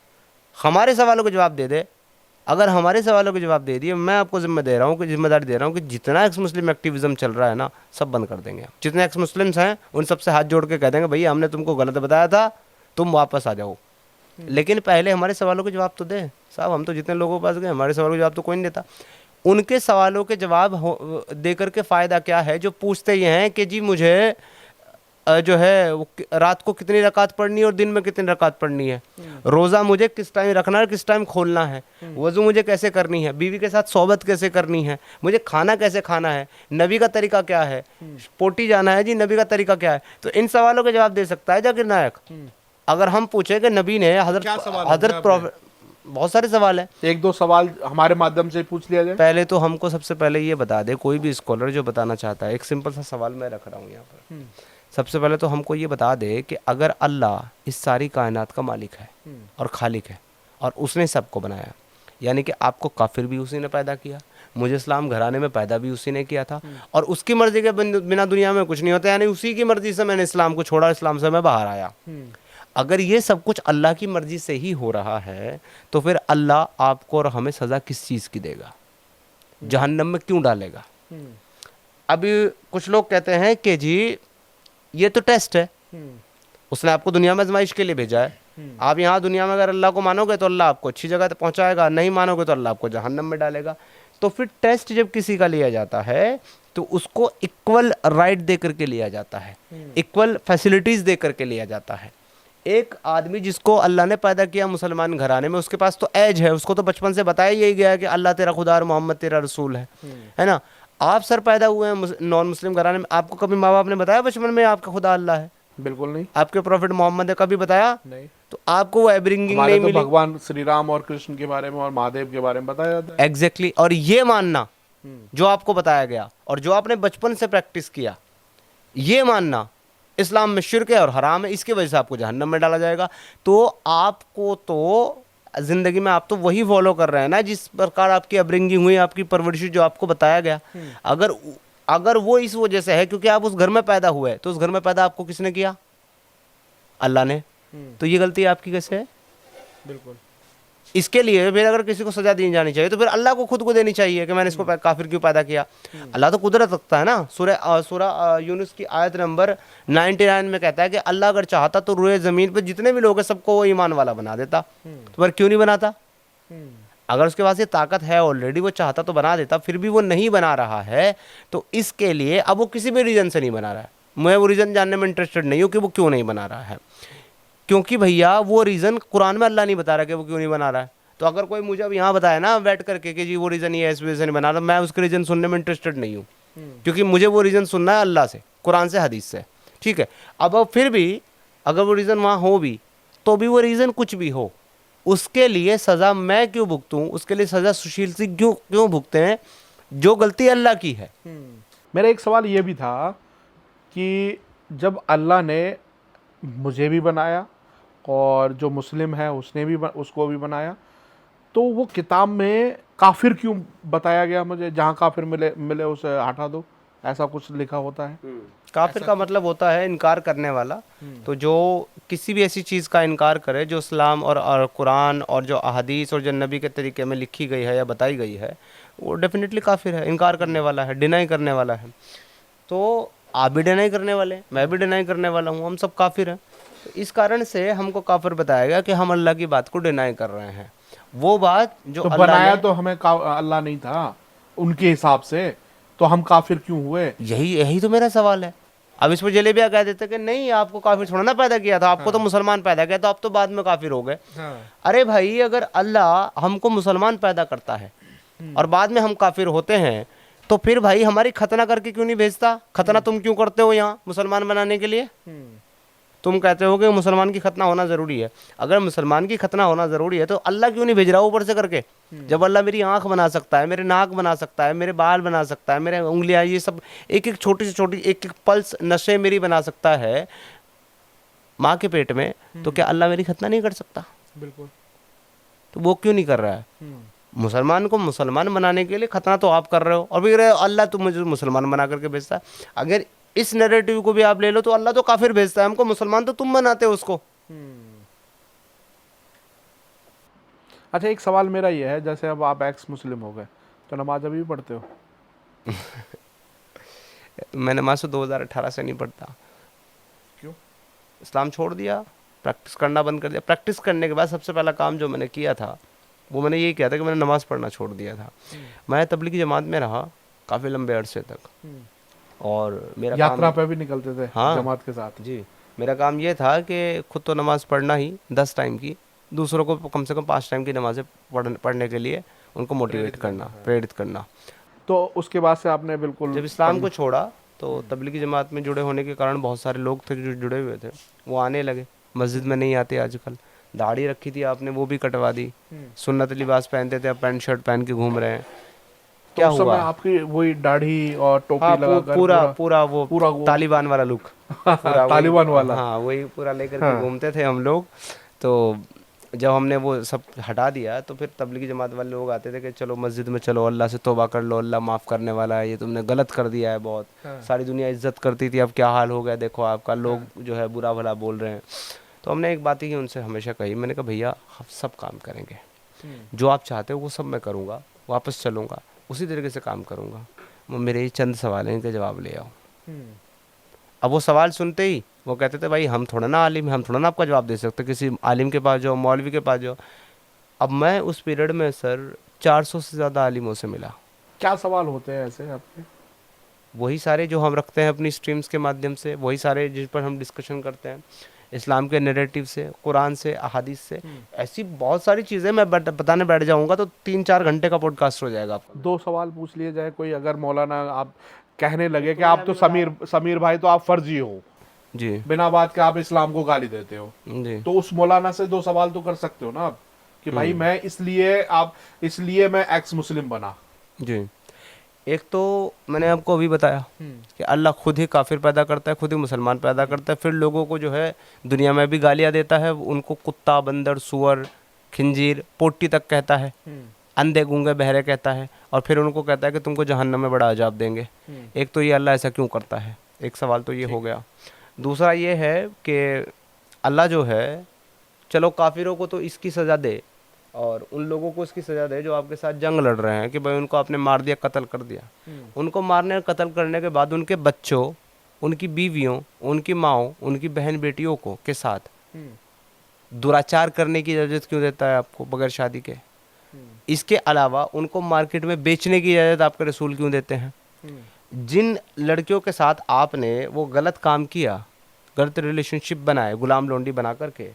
हमारे सवालों के जवाब दे दे। अगर हमारे सवालों के जवाब दे दिए, मैं आपको जिम्मेदारी दे रहा हूँ कि जितना एक्स मुस्लिम एक्टिविज्म चल रहा है ना सब बंद कर देंगे। जितने एक्स मुस्लिम्स हैं उन सबसे हाथ जोड़ के कह देंगे भैया हमने तुमको गलत बताया था, तुम वापस आ जाओ। लेकिन पहले हमारे सवालों के जवाब तो दे साहब। हम तो जितने लोगों के पास गए हमारे सवालों के जवाब तो कोई नहीं देता। उनके सवालों के जवाब दे करके फ़ायदा क्या है? जो पूछते ये हैं कि जी मुझे जो है वो रात को कितनी रकात पढ़नी है और दिन में कितनी रकात पढ़नी है, रोज़ा मुझे किस टाइम रखना है, किस टाइम खोलना है, वज़ू मुझे कैसे करनी है, बीवी के साथ सोबत कैसे करनी है, मुझे खाना कैसे खाना है, नबी का तरीका क्या है, पोटी जाना है जी नबी का तरीका क्या है। तो इन सवालों के जवाब दे सकता है जाकिर नायक। अगर हम पूछे कि नबी ने हजरत प्रॉफिट, बहुत सारे सवाल है, एक दो सवाल हमारे माध्यम से पूछ लिया जाए। पहले तो हमको सबसे पहले ये बता दे, कोई भी स्कॉलर जो बताना चाहता है, एक सिंपल सा सवाल मैं रख रहा हूँ यहाँ पर। सबसे पहले तो हमको ये बता दे कि अगर अल्लाह इस सारी कायनात का मालिक है और खालिक है और उसने सबको बनाया, यानी कि आपको काफिर भी उसी ने पैदा किया, मुझे इस्लाम घराने में पैदा भी उसी ने किया था, और उसकी मर्जी के बिना दुनिया में कुछ नहीं होता, यानी उसी की मर्जी से मैंने इस्लाम को छोड़ा, इस्लाम से मैं बाहर आया। अगर ये सब कुछ अल्लाह की मर्जी से ही हो रहा है तो फिर अल्लाह आपको और हमें सज़ा किस चीज़ की देगा? जहन्नम में क्यों डालेगा? अभी कुछ लोग कहते हैं कि जी ये तो टेस्ट है, उसने आपको दुनिया में आजमाइश के लिए भेजा है, आप यहाँ दुनिया में अगर अल्लाह को मानोगे तो अल्लाह आपको अच्छी जगह तक पहुंचाएगा, नहीं मानोगे तो अल्लाह आपको जहन्नम में डालेगा। तो फिर टेस्ट जब किसी का लिया जाता है तो उसको इक्वल राइट दे करके लिया जाता है, इक्वल फैसिलिटीज दे करके लिया जाता है। एक आदमी जिसको अल्लाह ने पैदा किया मुसलमान घराने में, उसके पास तो एज है, उसको तो बचपन से बताया यही गया है कि अल्लाह तेरा खुदा और मोहम्मद तेरा रसूल है ना। आप सर पैदा हुए हैं नॉन मुस्लिम घराने में, आपको कभी माँ बाप ने बताया बचपन में आपका खुदा अल्लाह है? बिल्कुल नहीं। आपके प्रॉफिट मोहम्मद ने कभी बताया? नहीं। तो आपको वो एब्रिंगिंग हमारे नहीं तो मिली। भगवान श्री राम और कृष्ण के बारे में और महादेव के बारे में बताया जाता है। एग्जैक्टली और ये मानना जो आपको बताया गया और जो आपने बचपन से प्रैक्टिस किया, ये मानना इस्लाम में शिर्क है और हराम है, इसकी वजह से आपको जहन्नम में डाला जाएगा। तो आपको तो जिंदगी में आप तो वही फॉलो कर रहे हैं ना जिस प्रकार आपकी अपब्रिंगिंग हुई, आपकी परवरिश जो आपको बताया गया। अगर वो इस वजह से है क्योंकि आप उस घर में पैदा हुए, तो उस घर में पैदा आपको किसने किया? अल्लाह ने। तो ये गलती आपकी कैसे है? बिल्कुल। इसके लिए फिर अगर किसी को सजा दी जानी चाहिए तो फिर अल्लाह को खुद को देनी चाहिए कि मैंने इसको काफिर क्यों पैदा किया। अल्लाह तो कुदरत रखता है ना। सूरह यूनुस की आयत नंबर 99 में कहता है कि अल्लाह अगर चाहता तो रोए ज़मीन पर जितने भी लोग हैं सबको वो ईमान वाला बना देता, तो पर क्यों नहीं बनाता? अगर उसके पास ये ताकत है ऑलरेडी, वो चाहता तो बना देता, फिर भी वो नहीं बना रहा है। तो इसके लिए अब वो किसी भी रीज़न से नहीं बना रहा है। मैं वो रीज़न जानने में इंटरेस्टेड नहीं हूँ कि वो क्यों नहीं बना रहा है, क्योंकि भैया वो रीज़न कुरान में अल्लाह नहीं बता रहा कि वो क्यों नहीं बना रहा है। तो अगर कोई मुझे अब यहाँ बताया ना बैठ करके कि जी वो रीज़न ये है, इस वजह से नहीं बना रहा, मैं उसके रीज़न सुनने में इंटरेस्टेड नहीं हूँ, क्योंकि मुझे वो रीज़न सुनना है अल्लाह से, कुरान से, हदीस से। ठीक है। अब फिर भी अगर वो रीज़न वहाँ हो भी तो भी वो रीज़न कुछ भी हो, उसके लिए सज़ा मैं क्यों भुगतूँ? उसके लिए सज़ा सुशील सिंह क्यों भुगते हैं? जो गलती अल्लाह की है। मेरा एक सवाल ये भी था कि जब अल्लाह ने मुझे भी बनाया और जो मुस्लिम है उसने भी उसको भी बनाया, तो वो किताब में काफिर क्यों बताया गया? मुझे जहाँ काफिर मिले उसे हटा दो, ऐसा कुछ लिखा होता है। काफिर का मतलब होता है इनकार करने वाला। तो जो किसी भी ऐसी चीज़ का इनकार करे जो इस्लाम और कुरान और जो अहदीस और जो नबी के तरीके में लिखी गई है या बताई गई है, वो डेफिनेटली काफिर है, इनकार करने वाला है, डिनाई करने वाला है। तो आप भी डिनाई करने वाले, मैं भी डिनाई करने वाला हूँ, हम सब काफिर हैं। तो इस कारण से हमको काफिर बताया गया कि हम अल्लाह की बात को डिनाई कर रहे हैं। वो बात जो तो अल्लाह बनाया ने, तो हमें अल्लाह नहीं था उनके हिसाब से, तो हम काफिर क्यों हुए? यही तो मेरा सवाल है। अब इस पर जलेबिया कह देते कि नहीं आपको काफिर थोड़ा ना पैदा किया था, आपको तो मुसलमान पैदा किया, तो आप तो बाद में काफिर हो गए। अरे भाई अगर अल्लाह हमको मुसलमान पैदा करता है और बाद में हम काफिर होते हैं, तो फिर भाई हमारी खतना करके क्यों नहीं भेजता? खतना तुम क्यों करते हो यहाँ मुसलमान बनाने के लिए? तुम कहते हो कि मुसलमान की खतना होना ज़रूरी है। अगर मुसलमान की खतना होना ज़रूरी है तो अल्लाह क्यों नहीं भेज रहा ऊपर से करके? जब अल्लाह मेरी आंख बना सकता है, मेरे नाक बना सकता है, मेरे बाल बना सकता है, मेरे उंगलियां, ये सब एक एक छोटी से छोटी एक एक पल्स नशे मेरी बना सकता है माँ के पेट में, तो क्या अल्लाह मेरी खतना नहीं कर सकता? बिल्कुल। तो वो क्यों नहीं कर रहा है? मुसलमान को मुसलमान बनाने के लिए खतना तो आप कर रहे हो, और फिर अल्लाह तुम मुझे मुसलमान बना करके भेजता है। अगर इस नैरेटिव को भी आप ले लो तो अल्लाह तो काफिर भेजता है हमको, मुसलमान तो तुम बनाते हो उसको। अच्छा, एक सवाल मेरा ये है, जैसे अब आप एक्स मुस्लिम हो गए तो नमाज अभी भी पढ़ते हो? मैं नमाज तो 2018 से नहीं पढ़ता। क्यों? इस्लाम छोड़ दिया, प्रैक्टिस करना बंद कर दिया। प्रैक्टिस करने के बाद सबसे पहला काम जो मैंने किया था वो मैंने यही किया था कि मैंने नमाज़ पढ़ना छोड़ दिया था। मैं तबलीगी जमात में रहा काफ़ी लंबे अरसे तक, और मेरा यात्रा पे भी निकलते थे हाँ जमात के साथ? जी, मेरा काम ये था कि खुद तो नमाज़ पढ़ना ही 10 टाइम की, दूसरों को कम से कम 5 टाइम की नमाज़ें पढ़ने के लिए उनको मोटिवेट करना, प्रेरित करना। तो उसके बाद से आपने बिल्कुल जब इस्लाम को छोड़ा तो तबलीगी जमात में जुड़े होने के कारण बहुत सारे लोग थे जो जुड़े हुए थे, वो आने लगे। मस्जिद में नहीं आते आजकल। दाढ़ी रखी थी आपने वो भी कटवा दी, सुन्नत लिबास पहनते थे अब पैंट शर्ट पहन के घूम रहे हैं। क्या उस हुआ? समय आपकी वही दाढ़ी और टोपी हाँ, लगाकर पूरा वो तालिबान वाला लुक, तालिबान वाला, हाँ वही पूरा लेकर के घूमते थे हम लोग। तो जब हमने वो सब हटा दिया तो फिर तबलीगी जमात वाले लोग आते थे कि चलो मस्जिद में चलो, अल्लाह से तौबा कर लो, अल्लाह माफ़ करने वाला है, ये तुमने गलत कर दिया है बहुत। सारी दुनिया इज्जत करती थी, अब क्या हाल हो गया देखो आपका, लोग जो है बुरा भला बोल रहे हैं। तो हमने एक बात ही उनसे हमेशा कही, मैंने कहा भैया हम सब काम करेंगे, जो आप चाहते हो वो सब मैं करूँगा, वापस चलूँगा, उसी तरीके से काम करूँगा। मेरे ये चंद सवाल हैं, इनके जवाब ले आओ। अब वो सवाल सुनते ही वो कहते थे भाई हम थोड़ा ना आलिम हैं, हम थोड़ा ना आपका जवाब दे सकते, किसी आलिम के पास जाओ, मौलवी के पास जाओ। अब मैं उस पीरियड में सर 400 से ज़्यादा आलिमों से मिला। क्या सवाल होते हैं ऐसे आपके? वही सारे जो हम रखते हैं अपनी स्ट्रीम्स के माध्यम से, वही सारे जिस पर हम डिस्कशन करते हैं, इस्लाम के नैरेटिव से, कुरान से, अहादीस से। ऐसी बहुत सारी चीज़ें मैं बताने बैठ जाऊंगा तो 3-4 घंटे का पॉडकास्ट हो जाएगा आपका। 2 सवाल पूछ लिए जाए कोई, अगर मौलाना आप कहने लगे कि आप तो समीर भाई तो आप फर्जी हो जी बिना बात के, आप इस्लाम को गाली देते हो, जी तो उस मौलाना से 2 सवाल तो कर सकते हो ना आप कि भाई मैं इसलिए मैं एक्स मुस्लिम बना। जी। एक तो मैंने आपको अभी बताया कि अल्लाह खुद ही काफिर पैदा करता है, खुद ही मुसलमान पैदा करता है, फिर लोगों को जो है दुनिया में भी गालियाँ देता है, उनको कुत्ता, बंदर, सुअर, खिंजीर, पोटी तक कहता है, अंधे, गूंगे, बहरे कहता है, और फिर उनको कहता है कि तुमको जहन्नम में बड़ा अजाब देंगे। एक तो ये अल्लाह ऐसा क्यों करता है, एक सवाल तो ये हो गया। दूसरा ये है कि अल्लाह जो है, चलो काफिरों को तो इसकी सज़ा दे और उन लोगों को इसकी सज़ा दे जो आपके साथ जंग लड़ रहे हैं कि भाई उनको आपने मार दिया, कत्ल कर दिया। उनको मारने और कत्ल करने के बाद उनके बच्चों, उनकी बीवियों, उनकी माओं, उनकी बहन बेटियों को के साथ दुराचार करने की इजाज़त क्यों देता है आपको बगैर शादी के? इसके अलावा उनको मार्केट में बेचने की इजाज़त आपके रसूल क्यों देते हैं? जिन लड़कियों के साथ आपने वो गलत काम किया, गलत रिलेशनशिप बनाए, गुलाम लोंडी बना करके,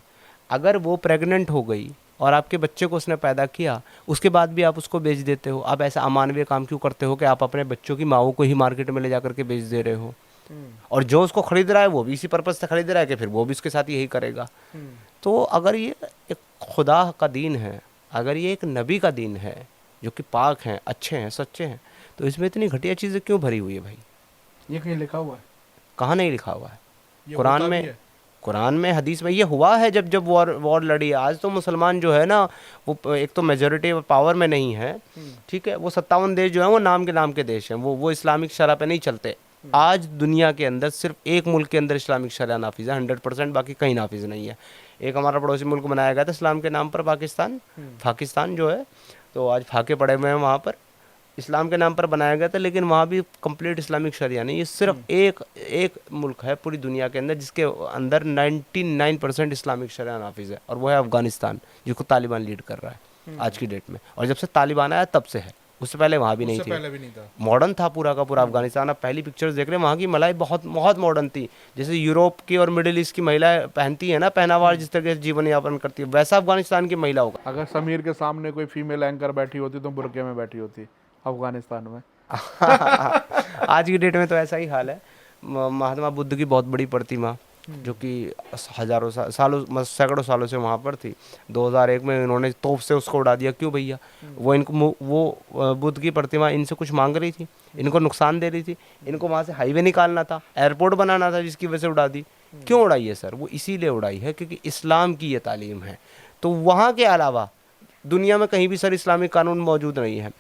अगर वो प्रेग्नेंट हो गई और आपके बच्चे को उसने पैदा किया, उसके बाद भी आप उसको बेच देते हो। आप ऐसा अमानवीय काम क्यों करते हो कि आप अपने बच्चों की माओं को ही मार्केट में ले जा करके बेच दे रहे हो? और जो उसको खरीद रहा है वो भी इसी पर्पज से खरीद रहा है कि फिर वो भी उसके साथ यही करेगा। तो अगर ये एक खुदा का दीन है, अगर ये एक नबी का दीन है जो कि पाक हैं, अच्छे हैं, सच्चे हैं, तो इसमें इतनी घटिया चीज़ें क्यों भरी हुई है भाई? ये कहीं लिखा हुआ है? कहाँ नहीं लिखा हुआ है? ये कुरान होता भी में, है? कुरान में, हदीस में ये हुआ है जब जब वॉर लड़ी है। आज तो मुसलमान जो है ना, वो एक तो मेजोरिटी पावर में नहीं है, ठीक है, वो 57 देश जो है वो नाम के देश हैं, वो इस्लामिक शरह पे नहीं चलते। आज दुनिया के अंदर सिर्फ एक मुल्क के अंदर इस्लामिक शरह नाफिज है 100%, बाकी कहीं नाफिज नहीं है। एक हमारा पड़ोसी मुल्क बनाया गया था इस्लाम के नाम पर, पाकिस्तान जो है, तो आज फाके पड़े हुए हैं वहाँ पर, इस्लाम के नाम पर बनाया गया था, लेकिन वहाँ भी कंप्लीट इस्लामिक शरिया नहीं। ये सिर्फ एक मुल्क है पूरी दुनिया के अंदर जिसके अंदर 99% इस्लामिक शरिया नाफिज है, और वो है अफगानिस्तान, जिसको तालिबान लीड कर रहा है आज की डेट में। और जब से तालिबान आया तब से है, उससे पहले वहाँ भी नहीं थी, मॉडर्न था पूरा का पूरा अफगानिस्तान। आप पहली पिक्चर्स देख रहे हैं, वहाँ की मलाई बहुत बहुत मॉडर्न थी, जैसे यूरोप की और मिडिल ईस्ट की महिलाएं पहनती है ना पहनावा, जिस तरह से जीवन यापन करती है, वैसा अफगानिस्तान की महिला होगा। अगर समीर के सामने कोई फीमेल एंकर बैठी होती तो बुर्के में बैठी होती अफगानिस्तान में। आज की डेट में तो ऐसा ही हाल है। महात्मा बुद्ध की बहुत बड़ी प्रतिमा जो कि हजारों सालों सैकड़ों सालों से वहाँ पर थी, 2001 में इन्होंने तोप से उसको उड़ा दिया। क्यों भैया? वो बुद्ध की प्रतिमा इनसे कुछ मांग रही थी, इनको नुकसान दे रही थी, इनको वहाँ से हाईवे निकालना था, एयरपोर्ट बनाना था, जिसकी वजह से उड़ा दी। क्यों उड़ाई है सर? वो इसीलिए उड़ाई है क्योंकि इस्लाम की ये तालीम है। तो वहाँ के अलावा दुनिया में कहीं भी सर इस्लामिक कानून मौजूद नहीं है।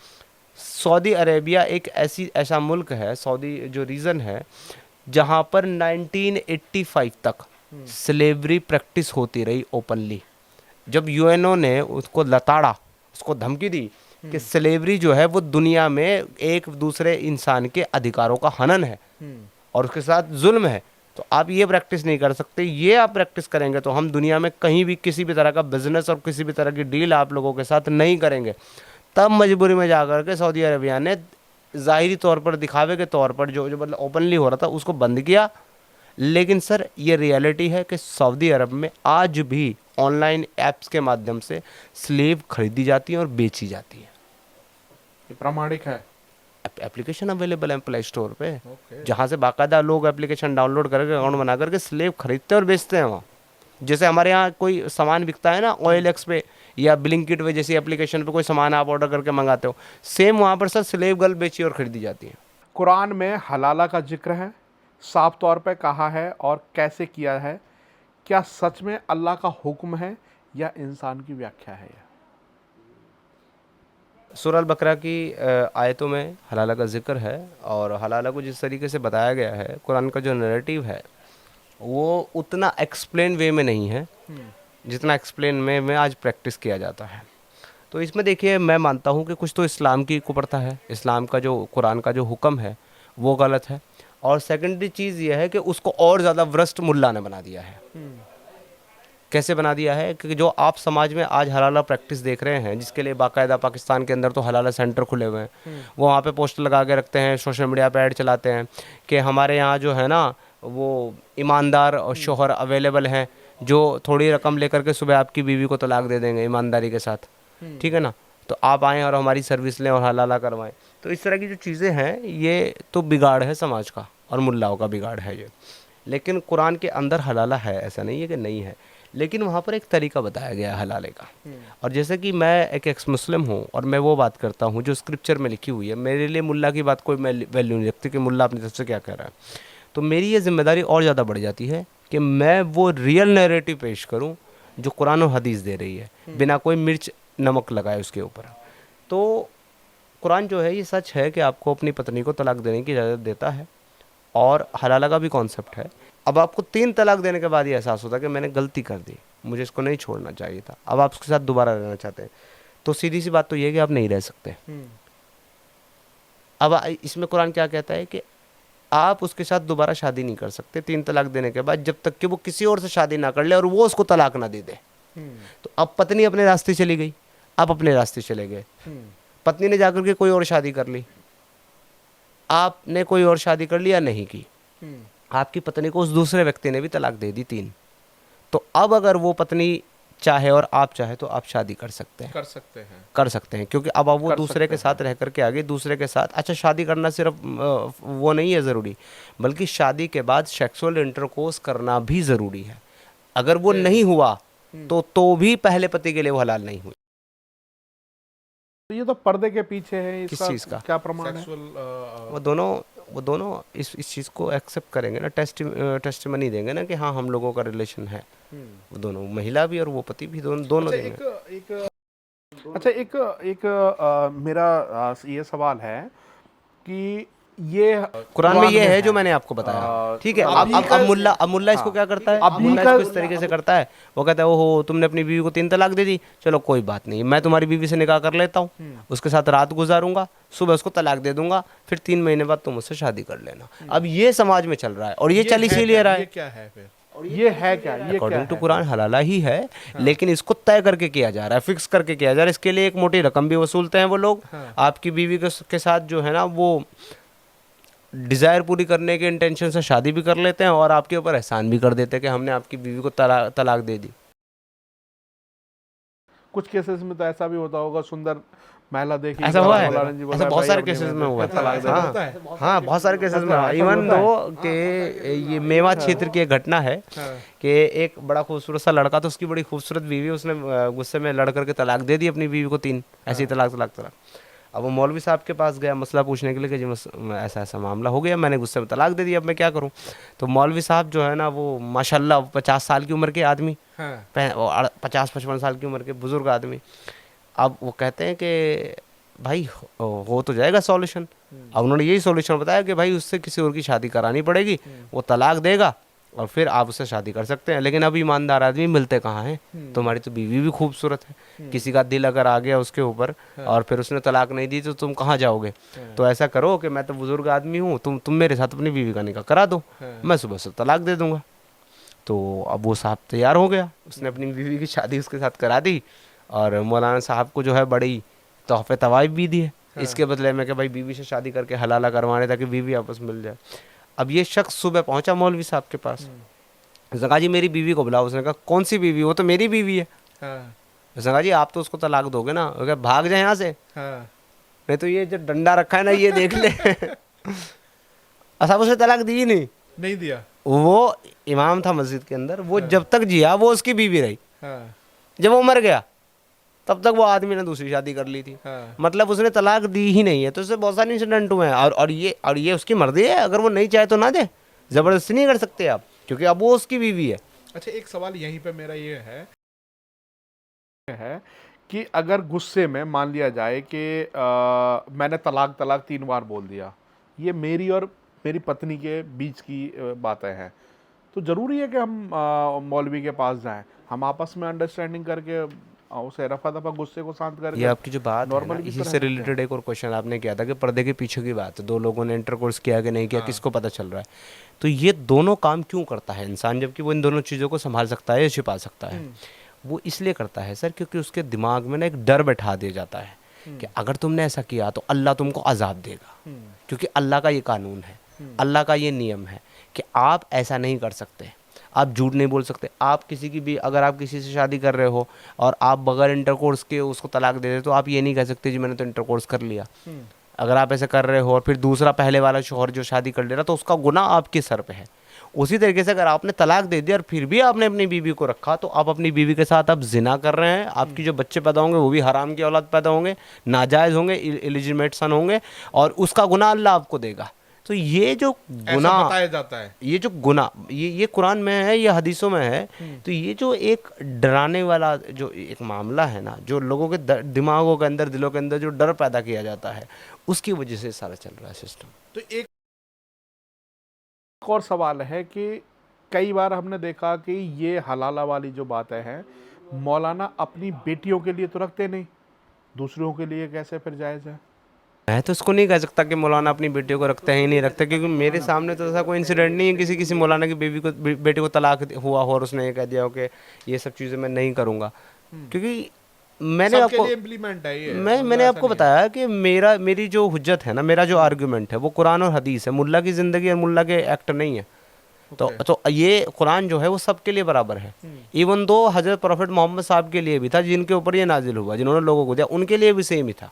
सऊदी अरेबिया एक ऐसा मुल्क है, सऊदी जो रीजन है, जहाँ पर 1985 तक स्लेवरी प्रैक्टिस होती रही ओपनली। जब यूएनओ ने उसको लताड़ा, उसको धमकी दी कि स्लेवरी जो है वो दुनिया में एक दूसरे इंसान के अधिकारों का हनन है और उसके साथ जुल्म है, तो आप ये प्रैक्टिस नहीं कर सकते। ये आप प्रैक्टिस करेंगे तो हम दुनिया में कहीं भी किसी भी तरह का बिजनेस और किसी भी तरह की डील आप लोगों के साथ नहीं करेंगे। तब मजबूरी में जाकर के सऊदी अरेबिया ने ज़ाहिरी तौर पर, दिखावे के तौर पर, जो मतलब ओपनली हो रहा था उसको बंद किया। लेकिन सर ये रियलिटी है कि सऊदी अरब में आज भी ऑनलाइन ऐप्स के माध्यम से स्लेव खरीदी जाती है और बेची जाती है। ये प्रामाणिक है। एप्लीकेशन अवेलेबल है प्ले स्टोर पे, जहाँ से बाकायदा लोग एप्लीकेशन डाउनलोड करके अकाउंट बना करके स्लेव खरीदते हैं और बेचते हैं वहाँ। जैसे हमारे यहाँ कोई सामान बिकता है ना OLX पे या ब्लिंकिट पे जैसी एप्लीकेशन पे कोई सामान आप ऑर्डर करके मंगाते हो, सेम वहाँ पर सर स्लेव गर्ल बेची और खरीदी जाती है। कुरान में हलाला का जिक्र है, साफ तौर पे कहा है और कैसे किया है? क्या सच में अल्लाह का हुक्म है या इंसान की व्याख्या है? सूरह अल-बकरा की आयतों में हलाला का जिक्र है, और हलाला को जिस तरीके से बताया गया है, कुरान का जो नैरेटिव है वो उतना एक्सप्लेन वे में नहीं है जितना एक्सप्लेन में आज प्रैक्टिस किया जाता है। तो इसमें देखिए मैं मानता हूँ कि कुछ तो इस्लाम की कुप्रथा है, इस्लाम का जो कुरान का जो हुक्म है वो गलत है। और सेकेंडरी चीज़ ये है कि उसको और ज़्यादा भ्रष्ट मुल्ला ने बना दिया है। कैसे बना दिया है? क्योंकि जो आप समाज में आज हलाला प्रैक्टिस देख रहे हैं, जिसके लिए बाकायदा पाकिस्तान के अंदर तो हलाला सेंटर खुले हुए हैं, वो वहाँ पे पोस्टर लगा के रखते हैं, सोशल मीडिया पे ऐड चलाते हैं कि हमारे यहाँ जो है ना वो ईमानदार और शोहर अवेलेबल हैं जो थोड़ी रकम लेकर के सुबह आपकी बीवी को तलाक दे देंगे ईमानदारी के साथ, ठीक है ना। तो आप आएँ और हमारी सर्विस लें और हलाला करवाएं। तो इस तरह की जो चीज़ें हैं ये तो बिगाड़ है समाज का और मुल्लाओं का बिगाड़ है ये। लेकिन कुरान के अंदर हलाला है, ऐसा नहीं है कि नहीं है, लेकिन वहाँ पर एक तरीका बताया गया है हलाले का। और जैसे कि मैं एक एक्स मुस्लिम हूँ और मैं वो बात करता हूँ जो स्क्रिप्चर में लिखी हुई है, मेरे लिए मुल्ला की बात कोई वैल्यू नहीं रखती कि मुल्ला अपनी तरफ से क्या कह रहा है। तो मेरी ये जिम्मेदारी और ज़्यादा बढ़ जाती है कि मैं वो रियल नैरेटिव पेश करूँ जो कुरान और हदीस दे रही है, बिना कोई मिर्च नमक लगाए उसके ऊपर। तो कुरान जो है ये सच है कि आपको अपनी पत्नी को तलाक देने की इजाज़त देता है और हलाला का भी कॉन्सेप्ट है। अब आपको 3 तलाक देने के बाद ये एहसास होता है कि मैंने गलती कर दी, मुझे इसको नहीं छोड़ना चाहिए था, अब आप उसके साथ दोबारा रहना चाहते हैं, तो सीधी सी बात तो ये है कि आप नहीं रह सकते। अब इसमें कुरान क्या कहता है कि आप उसके साथ दोबारा शादी नहीं कर सकते 3 तलाक देने के बाद, जब तक कि वो किसी और से शादी ना कर ले और वो उसको तलाक ना दे दे। तो अब पत्नी अपने रास्ते चली गई, आप अपने रास्ते चले गए, पत्नी ने जाकर के कोई और शादी कर ली, आपने कोई और शादी कर ली या नहीं की, आपकी पत्नी को उस दूसरे व्यक्ति ने भी तलाक दे दी 3। तो अब अगर वो पत्नी चाहे और आप चाहे तो आप शादी कर सकते हैं, कर सकते हैं, क्योंकि अब आप वो दूसरे के साथ रह करके आगे दूसरे के साथ, अच्छा शादी करना सिर्फ वो नहीं है ज़रूरी, बल्कि शादी के बाद सेक्सुअल इंटरकोर्स करना भी ज़रूरी है। अगर वो नहीं हुआ तो भी पहले पति के लिए वो हलाल नहीं हुई। तो ये तो पर्दे के पीछे है, किस इसका चीज़ का? क्या प्रमाण है? वो दोनों इस चीज़ को एक्सेप्ट करेंगे ना, टेस्टिमनी देंगे ना कि हाँ हम लोगों का रिलेशन है। वो दोनों, महिला भी और वो पति भी, दोनों अच्छा, देंगे। मेरा ये सवाल है कि ये कुरान में ये है जो मैंने आपको बताया, ठीक है। अब मुल्ला इसको क्या करता है, मुल्ला इसको इस तरीके से करता है, वो कहता है ओहो तुमने अपनी बीवी को 3 तलाक दे दी, चलो कोई बात नहीं, मैं तुम्हारी बीवी से निकाह कर लेता हूँ, उसके साथ रात गुजारूंगा, सुबह उसको तलाक दे दूंगा, फिर 3 महीने बाद तुम उससे शादी कर लेना। अब ये समाज में चल रहा है और ये चल इसीलिए रहा है। क्या है फिर? ये है क्या? ये अकॉर्डिंग टू कुरान हलाला ही है, लेकिन इसको तय करके किया जा रहा है, फिक्स करके किया जा रहा है। इसके लिए एक मोटी रकम भी वसूलते हैं वो लोग। आपकी बीवी के साथ जो है ना वो डिज़ायर पूरी करने के इंटेंशन से शादी भी कर लेते हैं और आपके ऊपर एहसान भी कर देते हैं कि हमने आपकी बीवी को तलाक दे दी। कुछ केसेस में तो ऐसा भी होता होगा, सुंदर महिला देखी, ऐसा हुआ है, ऐसा बहुत सारे केसेस में हुआ है। हाँ, बहुत सारे केसेस में हुआ, इवन दो कि ये मेवात क्षेत्र की एक घटना है कि एक बड़ा खूबसूरत सा लड़का था, उसकी बड़ी खूबसूरत बीवी, उसने गुस्से में लड़ करके तलाक दे दी अपनी बीवी को 3, ऐसी तलाक। अब वो मौलवी साहब के पास गया मसला पूछने के लिए कि जी ऐसा ऐसा मामला हो गया, मैंने गुस्से में तलाक दे दी, अब मैं क्या करूं। तो मौलवी साहब जो है ना वो माशाल्लाह 50 साल की उम्र के आदमी, 50-55 साल की उम्र के बुजुर्ग आदमी, अब वो कहते हैं कि भाई हो तो जाएगा सॉल्यूशन। अब उन्होंने यही सॉल्यूशन बताया कि भाई उससे किसी और की शादी करानी पड़ेगी, वो तलाक देगा और फिर आप उससे शादी कर सकते हैं। लेकिन अब ईमानदार आदमी मिलते कहाँ हैं, तुम्हारी तो बीवी भी खूबसूरत है, किसी का दिल अगर आ गया उसके ऊपर और फिर उसने तलाक नहीं दी तो तुम कहाँ जाओगे। तो ऐसा करो कि मैं तो बुजुर्ग आदमी हूँ, तुम मेरे साथ अपनी बीवी का निकाह करा दो, मैं सुबह से तलाक दे दूंगा। तो अब वो साहब तैयार हो गया, उसने अपनी बीवी की शादी उसके साथ करा दी और मौलाना साहब को जो है बड़ी तोहफे तवाइफ भी दिए इसके बदले में कि भाई बीवी से शादी करके हलाला करवाने ताकि बीवी आपस मिल जाए। अब ये शख्स सुबह पहुंचा मौलवी साहब के पास, उसने कहा जी मेरी बीवी को बुलाओ। उसने कहा कौन सी बीवी, वो तो मेरी बीवी है। उसने कहा जी आप तो उसको तलाक दोगे ना, वो कहा भाग जाए यहाँ से, नहीं तो ये जो डंडा रखा है ना ये देख ले। साहब उसने तलाक दी ही नहीं दिया। वो इमाम था मस्जिद के अंदर, वो जब तक जिया वो उसकी बीवी रही, जब वो मर गया तब तक वो आदमी ने दूसरी शादी कर ली थी। मतलब उसने तलाक दी ही नहीं है। तो उससे बहुत सारे इंसिडेंट हुए हैं और ये उसकी मर्जी है, अगर वो नहीं चाहे तो ना दे, जबरदस्ती नहीं कर सकते आप, क्योंकि अब वो उसकी बीवी है। अच्छा, एक सवाल यहीं पे मेरा ये है कि अगर गुस्से में मान लिया जाए कि मैंने तलाक 3 बार बोल दिया, ये मेरी और मेरी पत्नी के बीच की बातें हैं, तो ज़रूरी है कि हम मौलवी के पास जाएं, हम आपस में अंडरस्टैंडिंग करके और उसे रफा दफा गुस्से को शांत ये करके आपकी जो बात है ना, नॉर्मल की इसी तरह से रहते हैं। रिलेटेड एक और क्वेश्चन आपने किया था कि पर्दे के पीछे की बात है, दो लोगों ने इंटरकोर्स किया कि नहीं किया, किसको पता चल रहा है। तो ये दोनों काम क्यों करता है इंसान, जबकि वो इन दोनों चीज़ों को संभाल सकता है या छिपा सकता है? वो इसलिए करता है सर, क्योंकि उसके दिमाग में ना एक डर बैठा दिया जाता है कि अगर तुमने ऐसा किया तो अल्लाह तुमको अजाब देगा, क्योंकि अल्लाह का ये कानून है, अल्लाह का ये नियम है कि आप ऐसा नहीं कर सकते, आप झूठ नहीं बोल सकते। आप किसी की भी, अगर आप किसी से शादी कर रहे हो और आप बगैर इंटरकोर्स के उसको तलाक दे दे, तो आप ये नहीं कह सकते जी मैंने तो इंटरकोर्स कर लिया। अगर आप ऐसे कर रहे हो और फिर दूसरा पहले वाला शौहर जो शादी कर ले रहा, तो उसका गुनाह आपके सर पे है। उसी तरीके से अगर आपने तलाक दे दिया और फिर भी आपने अपनी बीवी को रखा, तो आप अपनी बीवी के साथ आप जिना कर रहे हैं, आपकी जो बच्चे पैदा होंगे वो भी हराम की औलाद पैदा होंगे, नाजायज़ होंगे, इलिजिमेट सन होंगे, और उसका गुनाह अल्लाह आपको देगा। तो ये जो ऐसा गुनाह, बताया जाता है। ये जो गुनाह, ये कुरान में है, ये हदीसों में है। तो ये जो एक डराने वाला जो एक मामला है ना, जो लोगों के दिमागों के अंदर, दिलों के अंदर जो डर पैदा किया जाता है, उसकी वजह से सारा चल रहा है सिस्टम। तो एक और सवाल है कि कई बार हमने देखा कि ये हलाला वाली जो बातें हैं, मौलाना अपनी बेटियों के लिए तो रखते नहीं, दूसरों के लिए कैसे फिर जायज़ है? मैं तो उसको नहीं कह सकता कि मौलाना अपनी बेटियों को रखते हैं ही नहीं रखते, क्योंकि मेरे सामने तो ऐसा कोई इंसिडेंट नहीं है किसी किसी मौलाना की बेटे को तलाक हुआ हो और उसने ये कह दिया हो कि ये सब चीज़ें मैं नहीं करूँगा। क्योंकि मैंने सबके आपको लिए इम्प्लीमेंट है ये, मैंने ऐसा आपको नहीं है। बताया कि मेरी जो हुज्जत है ना, मेरा जो आर्गुमेंट है वो कुरान और हदीस है, मुल्ला की ज़िंदगी और मुल्ला के एक्ट नहीं है। तो ये कुरान जो है वो सबके लिए बराबर है। इवन दो हजरत प्रॉफिट मोहम्मद साहब के लिए भी था, जिनके ऊपर ये नाजिल हुआ, जिन्होंने लोगों को दिया, उनके लिए भी सेम ही था,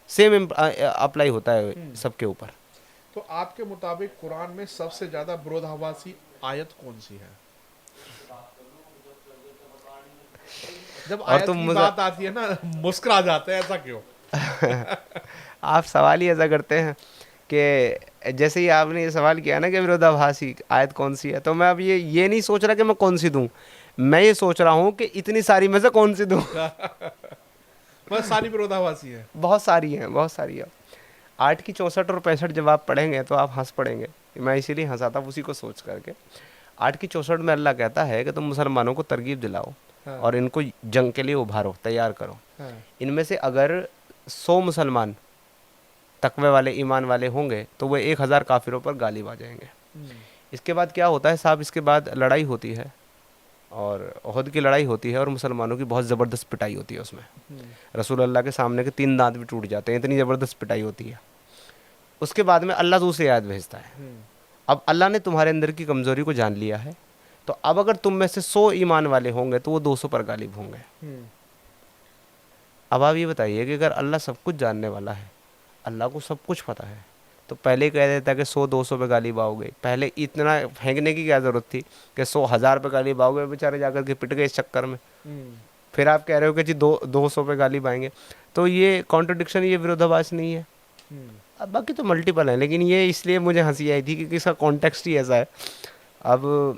सेम अप्लाई होता है सबके ऊपर। तो आपके मुताबिक कुरान में सबसे ज्यादा विरोधाभासी आयत कौन सी है? जब और आयत तुम की मुझे बात आती है ना, मुस्कुरा जाते हैं, ऐसा क्यों? आप सवाल ही ऐसा करते हैं कि जैसे ही आपने ये सवाल किया ना कि विरोधाभासी आयत कौन सी है, तो मैं अब ये नहीं सोच रहा कि मैं कौन सी दूं, मैं ये सोच रहा हूँ कि इतनी सारी में से कौन सी दूं। बस सारी विरोधाभासी है। बहुत सारी हैं, बहुत सारी है। 8 की 64 और 65 जब आप पढ़ेंगे तो आप हंस पड़ेंगे। मैं इसीलिए हंसा था उसी को सोच करके। 8 की 64 में अल्लाह कहता है कि तुम मुसलमानों को तरगीब दिलाओ और इनको जंग के लिए उभारो, तैयार करो। इनमें से अगर 100 मुसलमान तकवे वाले, ईमान वाले होंगे, तो वो 1000 काफिरों पर गालिब आ जाएंगे। इसके बाद क्या होता है साहब, इसके बाद लड़ाई होती है और उहद की लड़ाई होती है और मुसलमानों की बहुत ज़बरदस्त पिटाई होती है उसमें। रसूल अल्लाह के सामने के 3 दांत भी टूट जाते हैं, इतनी ज़बरदस्त पिटाई होती है। उसके बाद में अल्लाह दूसरी आयत भेजता है। अब अल्लाह ने तुम्हारे अंदर की कमज़ोरी को जान लिया है, तो अब अगर तुम में से 100 ईमान वाले होंगे तो वो 200 पर गालिब होंगे। अब आप ये बताइए कि अगर अल्लाह सब कुछ जानने वाला है, अल्लाह को सब कुछ पता है, तो पहले कह देता कि 100-200 पे गालिब आओगे। पहले इतना फेंकने की क्या ज़रूरत थी कि 100,000 पे गालिब आओगे, बेचारे जाकर के पिट गए इस चक्कर में। फिर आप कह रहे हो कि जी 200 पे गालिब आएंगे। तो ये कॉन्ट्रडिक्शन, ये विरोधाभास नहीं है। अब बाकी तो मल्टीपल है, लेकिन ये इसलिए मुझे हंसी आई थी क्योंकि इसका कॉन्टेक्स्ट ही ऐसा है। अब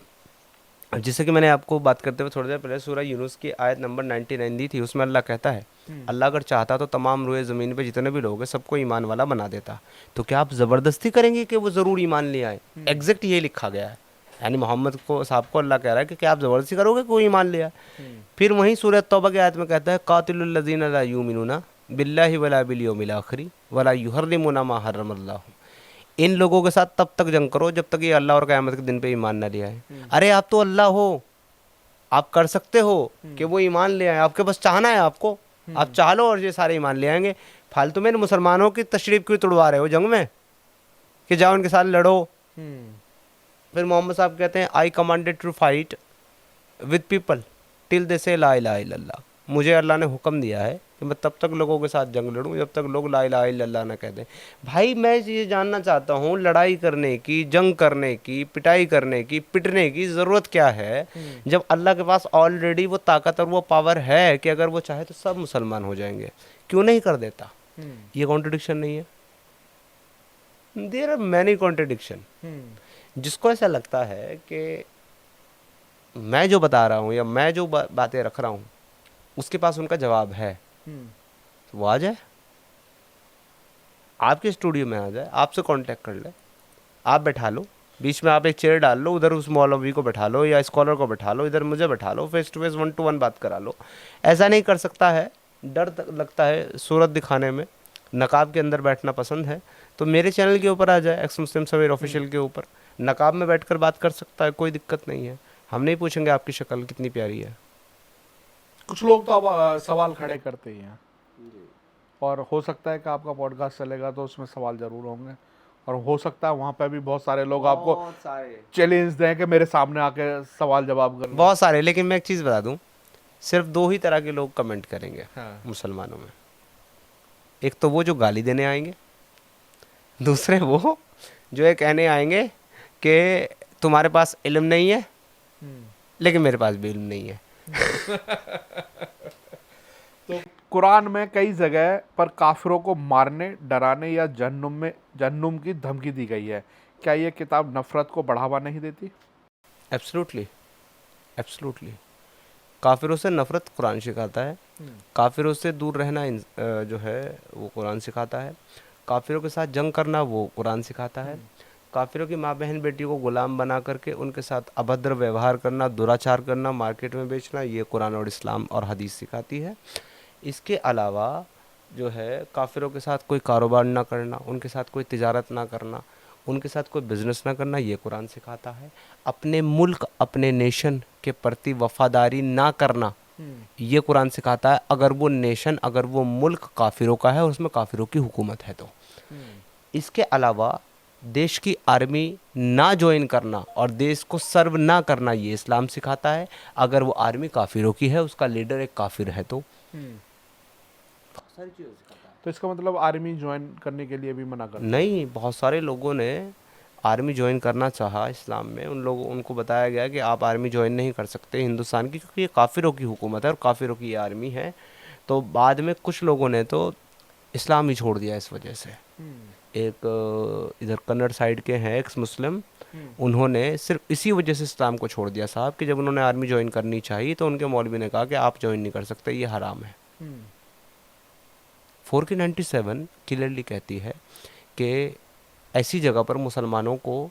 जैसे कि मैंने आपको बात करते हुए थोड़ी देर पहले सूरह यूनुस की आयत नंबर 99 दी थी, उसमें अल्लाह कहता है अल्लाह अगर चाहता तो तमाम रूए ज़मीन पे जितने भी लोग हैं सबको ईमान वाला बना देता। तो क्या आप ज़बरदस्ती करेंगे कि वो ज़रूर ईमान ले आए? एग्जैक्ट ये लिखा गया है, यानी मोहम्मद को साहब को अल्लाह कह रहा है कि क्या आप ज़बरदस्ती करोगे कोई ईमान ले आए? फिर वहीं सूरह तौबा की आयत में कहता है कातिलुल लज़ीना ला युमिनूना बिल्लाहि वला बिल यौमिल आखिर वला युहर्रिमुना मा हर्रमल्लाहु। इन लोगों के साथ तब तक जंग करो जब तक ये अल्लाह और क़यामत के दिन पे ईमान ना ले आए। अरे आप तो अल्लाह हो, आप कर सकते हो कि वो ईमान ले आए, आपके पास चाहना है, आपको आप चाह लो और ये सारे ईमान ले आएंगे। फालतू में मुसलमानों की तशरीफ क्यों तुड़वा रहे हो जंग में कि जाओ उनके साथ लड़ो। फिर मोहम्मद साहब कहते हैं I commanded to fight with people till they say ला इलाहा इल्लल्लाह। मुझे अल्लाह ने हुक्म दिया है कि मैं तब तक लोगों के साथ जंग लड़ूं जब तक लोग ला इलाहा इल्लल्लाह ना कह दें। भाई मैं ये जानना चाहता हूँ, लड़ाई करने की, जंग करने की, पिटाई करने की, पिटने की ज़रूरत क्या है जब अल्लाह के पास ऑलरेडी वो ताकत और वो पावर है कि अगर वो चाहे तो सब मुसलमान हो जाएंगे? क्यों नहीं कर देता? ये कॉन्ट्रडिक्शन नहीं है? There are many contradiction. जिसको ऐसा लगता है कि मैं जो बता रहा हूँ या मैं जो बातें रख रहा हूँ उसके पास उनका जवाब है, तो वो आ जाए, आपके स्टूडियो में आ जाए, आपसे कांटेक्ट कर ले, आप बैठा लो, बीच में आप एक चेयर डाल लो, उधर उस मौलवी को बैठा लो या स्कॉलर को बैठा लो, इधर मुझे बैठा लो, फेस टू फेस 1 to 1 बात करा लो। ऐसा नहीं कर सकता है, डर लगता है सूरत दिखाने में, नकाब के अंदर बैठना पसंद है, तो मेरे चैनल के ऊपर आ जाए, एक्स मुस्लिम समीर ऑफिशियल के ऊपर, नकाब में बैठकर बात कर सकता है, कोई दिक्कत नहीं है। हम नहीं पूछेंगे आपकी शक्ल कितनी प्यारी है। कुछ लोग तो अब सवाल खड़े करते ही हैं, और हो सकता है कि आपका पॉडकास्ट चलेगा तो उसमें सवाल जरूर होंगे, और हो सकता है वहाँ पे भी बहुत सारे लोग आपको सारे चैलेंज दें कि मेरे सामने आके सवाल जवाब कर लो। बहुत सारे, लेकिन मैं एक चीज़ बता दूं, सिर्फ 2 ही तरह के लोग कमेंट करेंगे हाँ। मुसलमानों में। एक तो वो जो गाली देने आएंगे, दूसरे वो जो ये कहने आएंगे कि तुम्हारे पास इल्म नहीं है, लेकिन मेरे पास भी इल्म नहीं है। तो कुरान में कई जगह पर काफिरों को मारने, डराने या जहन्नुम की धमकी दी गई है। क्या ये किताब नफरत को बढ़ावा नहीं देती? Absolutely, absolutely. काफिरों से नफरत कुरान सिखाता है, काफिरों से दूर रहना जो है वो कुरान सिखाता है, काफिरों के साथ जंग करना वो कुरान सिखाता है, काफिरों की माँ बहन बेटियों को गुलाम बना करके उनके साथ अभद्र व्यवहार करना, दुराचार करना, मार्केट में बेचना, ये कुरान और इस्लाम और हदीस सिखाती है। इसके अलावा जो है काफिरों के साथ कोई कारोबार ना करना, उनके साथ कोई तिजारत ना करना, उनके साथ कोई बिजनेस ना करना, ये कुरान सिखाता है। अपने मुल्क, अपने नेशन के प्रति वफादारी ना करना, ये कुरान सिखाता है, अगर वो नेशन, अगर वो मुल्क काफिरों का है और उसमें काफिरों की हुकूमत है तो। इसके अलावा देश की आर्मी ना ज्वाइन करना और देश को सर्व ना करना, ये इस्लाम सिखाता है, अगर वो आर्मी काफिरों की है, उसका लीडर एक काफिर है तो। सारी चीज़ें सिखाता है। तो इसका मतलब आर्मी ज्वाइन करने के लिए भी मना करता है? नहीं, बहुत सारे लोगों ने आर्मी ज्वाइन करना चाहा इस्लाम में, उनको बताया गया कि आप आर्मी ज्वाइन नहीं कर सकते हिंदुस्तान की, क्योंकि ये काफिरों की हुकूमत है और काफिरों की ये आर्मी है। तो बाद में कुछ लोगों ने तो इस्लाम ही छोड़ दिया इस वजह से। एक इधर कन्नड़ साइड के हैं एक्स मुस्लिम, उन्होंने सिर्फ इसी वजह से इस्लाम को छोड़ दिया साहब, कि जब उन्होंने आर्मी ज्वाइन करनी चाहिए तो उनके मौलवी ने कहा कि आप ज्वाइन नहीं कर सकते, ये हराम है। 497 क्लियरली कहती है कि ऐसी जगह पर मुसलमानों को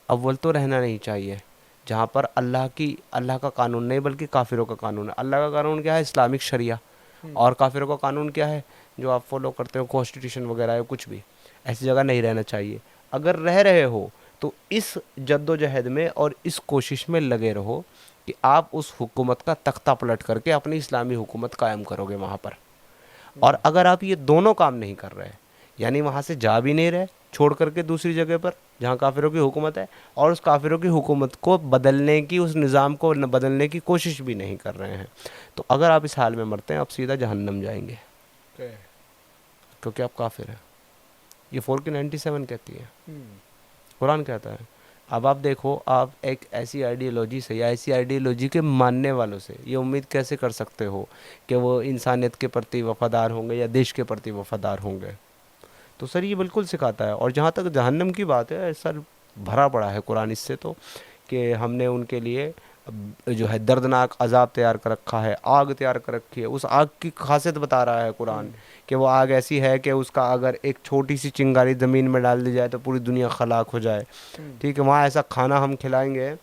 अव्वल तो रहना नहीं चाहिए जहाँ पर अल्लाह का कानून नहीं बल्कि काफिरों का कानून है। अल्लाह का कानून क्या है? इस्लामिक शरिया। और काफिरों का कानून क्या है? जो आप फॉलो करते हो, कॉन्स्टिट्यूशन वगैरह है, कुछ भी। ऐसी जगह नहीं रहना चाहिए। अगर रह रहे हो तो इस जद्दोजहद में और इस कोशिश में लगे रहो कि आप उस हुकूमत का तख्ता पलट करके अपनी इस्लामी हुकूमत कायम करोगे वहाँ पर। और अगर आप ये दोनों काम नहीं कर रहे, यानी वहाँ से जा भी नहीं रहे, छोड़ करके दूसरी जगह पर जहाँ काफिरों की हुकूमत है, और उस काफिरों की हुकूमत को बदलने की, उस निज़ाम को बदलने की कोशिश भी नहीं कर रहे हैं, तो अगर आप इस हाल में मरते हैं आप सीधा जहन्नम जाएंगे, क्योंकि आप काफिर हैं। ये 497 कहती है, कुरान कहता है। अब आप देखो, आप एक ऐसी आइडियोलॉजी से या ऐसी आइडियोलॉजी के मानने वालों से ये उम्मीद कैसे कर सकते हो कि वो इंसानियत के प्रति वफादार होंगे या देश के प्रति वफादार होंगे? तो सर ये बिल्कुल सिखाता है। और जहाँ तक जहन्नम की बात है, सर भरा पड़ा है कुरान इससे तो, कि हमने उनके लिए जो है दर्दनाक अजाब तैयार कर रखा है, आग तैयार कर रखी है। उस आग की खासियत बता रहा है कुरान कि वो आग ऐसी है कि उसका अगर एक छोटी सी चिंगारी ज़मीन में डाल दी जाए तो पूरी दुनिया खलाक हो जाए। ठीक है, वहाँ ऐसा खाना हम खिलाएंगे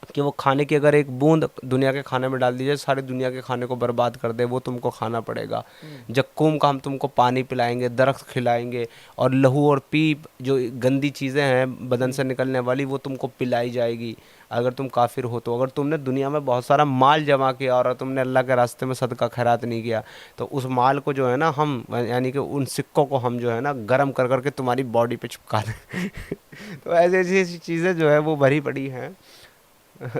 कि वो खाने की अगर एक बूंद दुनिया के खाने में डाल दीजिए, सारी दुनिया के खाने को बर्बाद कर दे, वो तुमको खाना पड़ेगा। जक्कूम का हम तुमको पानी पिलाएंगे, दरख्त खिलाएंगे, और लहू और पीप जो गंदी चीज़ें हैं बदन से निकलने वाली, वो तुमको पिलाई जाएगी अगर तुम काफिर हो तो। अगर तुमने दुनिया में बहुत सारा माल जमा किया और तुमने अल्लाह के रास्ते में सदका खैरात नहीं किया, तो उस माल को जो है ना हम, यानी कि उन सिक्कों को हम जो है ना गर्म कर करके तुम्हारी बॉडी पे चिपका दें। तो ऐसी ऐसी चीज़ें जो है वो भरी पड़ी हैं।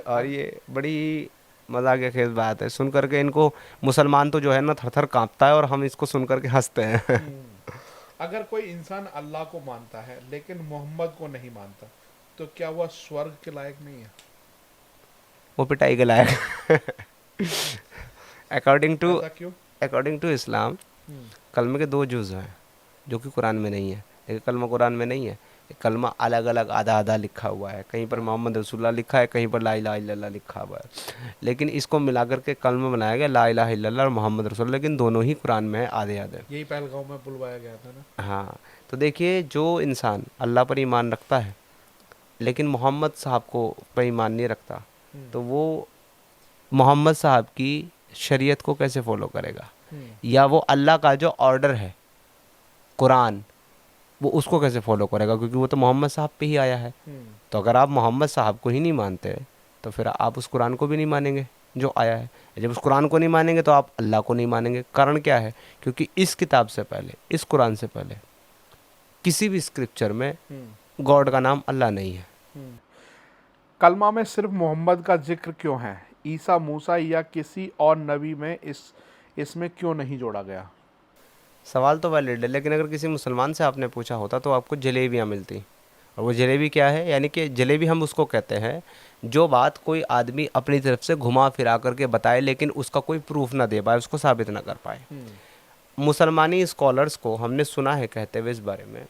और ये बड़ी मजाक के खेल बात है सुन करके। इनको मुसलमान तो जो है ना थर थर कांपता है, और हम इसको सुन करके हंसते हैं। अगर कोई इंसान अल्लाह को मानता है लेकिन मोहम्मद को नहीं मानता, तो क्या वह स्वर्ग के लायक नहीं है? वो पिटाई के लायक। अकॉर्डिंग टू ऐसा क्यों? अकॉर्डिंग टू इस्लाम कलमे के 2 जुज़ हैं जो कि कुरान में नहीं है। एक कलमा कुरान में नहीं है, एक कलमा अलग अलग आधा आधा लिखा हुआ है। कहीं पर मोहम्मद रसूलुल्लाह लिखा है, कहीं पर ला इलाहा इल्लल्लाह लिखा हुआ है, लेकिन इसको मिलाकर के कलमा बनाया गया ला इलाहा इल्लल्लाह और मोहम्मद रसूलुल्लाह, लेकिन दोनों ही कुरान में है आधे आधे। यही पहलगांव में बुलवाया गया था ना। हाँ, तो देखिए, जो इंसान अल्लाह पर ईमान रखता है लेकिन मोहम्मद साहब को पे ईमान नहीं रखता, तो वो मोहम्मद साहब की शरीयत को कैसे फॉलो करेगा? या वो अल्लाह का जो ऑर्डर है कुरान, वो उसको कैसे फॉलो करेगा? क्योंकि वो तो मोहम्मद साहब पे ही आया है। तो अगर आप मोहम्मद साहब को ही नहीं मानते तो फिर आप उस कुरान को भी नहीं मानेंगे जो आया है। जब उस कुरान को नहीं मानेंगे तो आप अल्लाह को नहीं मानेंगे। कारण क्या है? क्योंकि इस किताब से पहले, इस कुरान से पहले किसी भी स्क्रिप्चर में गॉड का नाम अल्लाह नहीं है। कलमा में सिर्फ मोहम्मद का जिक्र क्यों है? ईसा, मूसा या किसी और नबी में इसमें क्यों नहीं जोड़ा गया? सवाल तो वैलिड है, लेकिन अगर किसी मुसलमान से आपने पूछा होता तो आपको जलेबियाँ मिलती। और वो जलेबी क्या है? यानी कि जलेबी हम उसको कहते हैं जो बात कोई आदमी अपनी तरफ से घुमा फिरा करके बताए लेकिन उसका कोई प्रूफ ना दे पाए, उसको साबित ना कर पाए। मुसलमानी स्कॉलर्स को हमने सुना है कहते हुए इस बारे में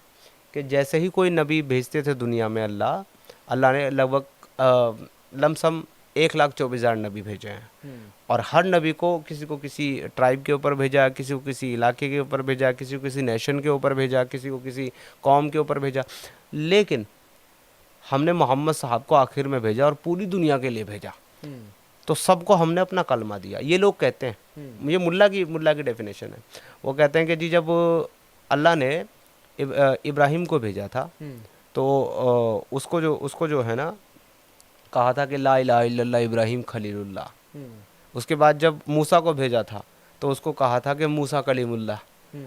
कि जैसे ही कोई नबी भेजते थे दुनिया में अल्लाह ने लगभग लमसम 1,24,000 नबी भेजे हैं। और हर नबी को किसी ट्राइब के ऊपर भेजा, किसी को किसी इलाके के ऊपर भेजा, किसी को किसी नेशन के ऊपर भेजा, किसी को किसी कौम के ऊपर भेजा। लेकिन हमने मोहम्मद साहब को आखिर में भेजा और पूरी दुनिया के लिए भेजा। तो सबको हमने अपना कलमा दिया। ये लोग कहते हैं, ये मुल्ला की डेफिनेशन है, वो कहते हैं कि जी जब अल्लाह ने इब्राहिम को भेजा था तो उसको जो है ना कहा था कि ला इलाहा इल्लल्लाह इब्राहिम खलीलुल्लाह। उसके बाद जब मूसा को भेजा था तो उसको कहा था कि मूसा कलीमुल्लाह।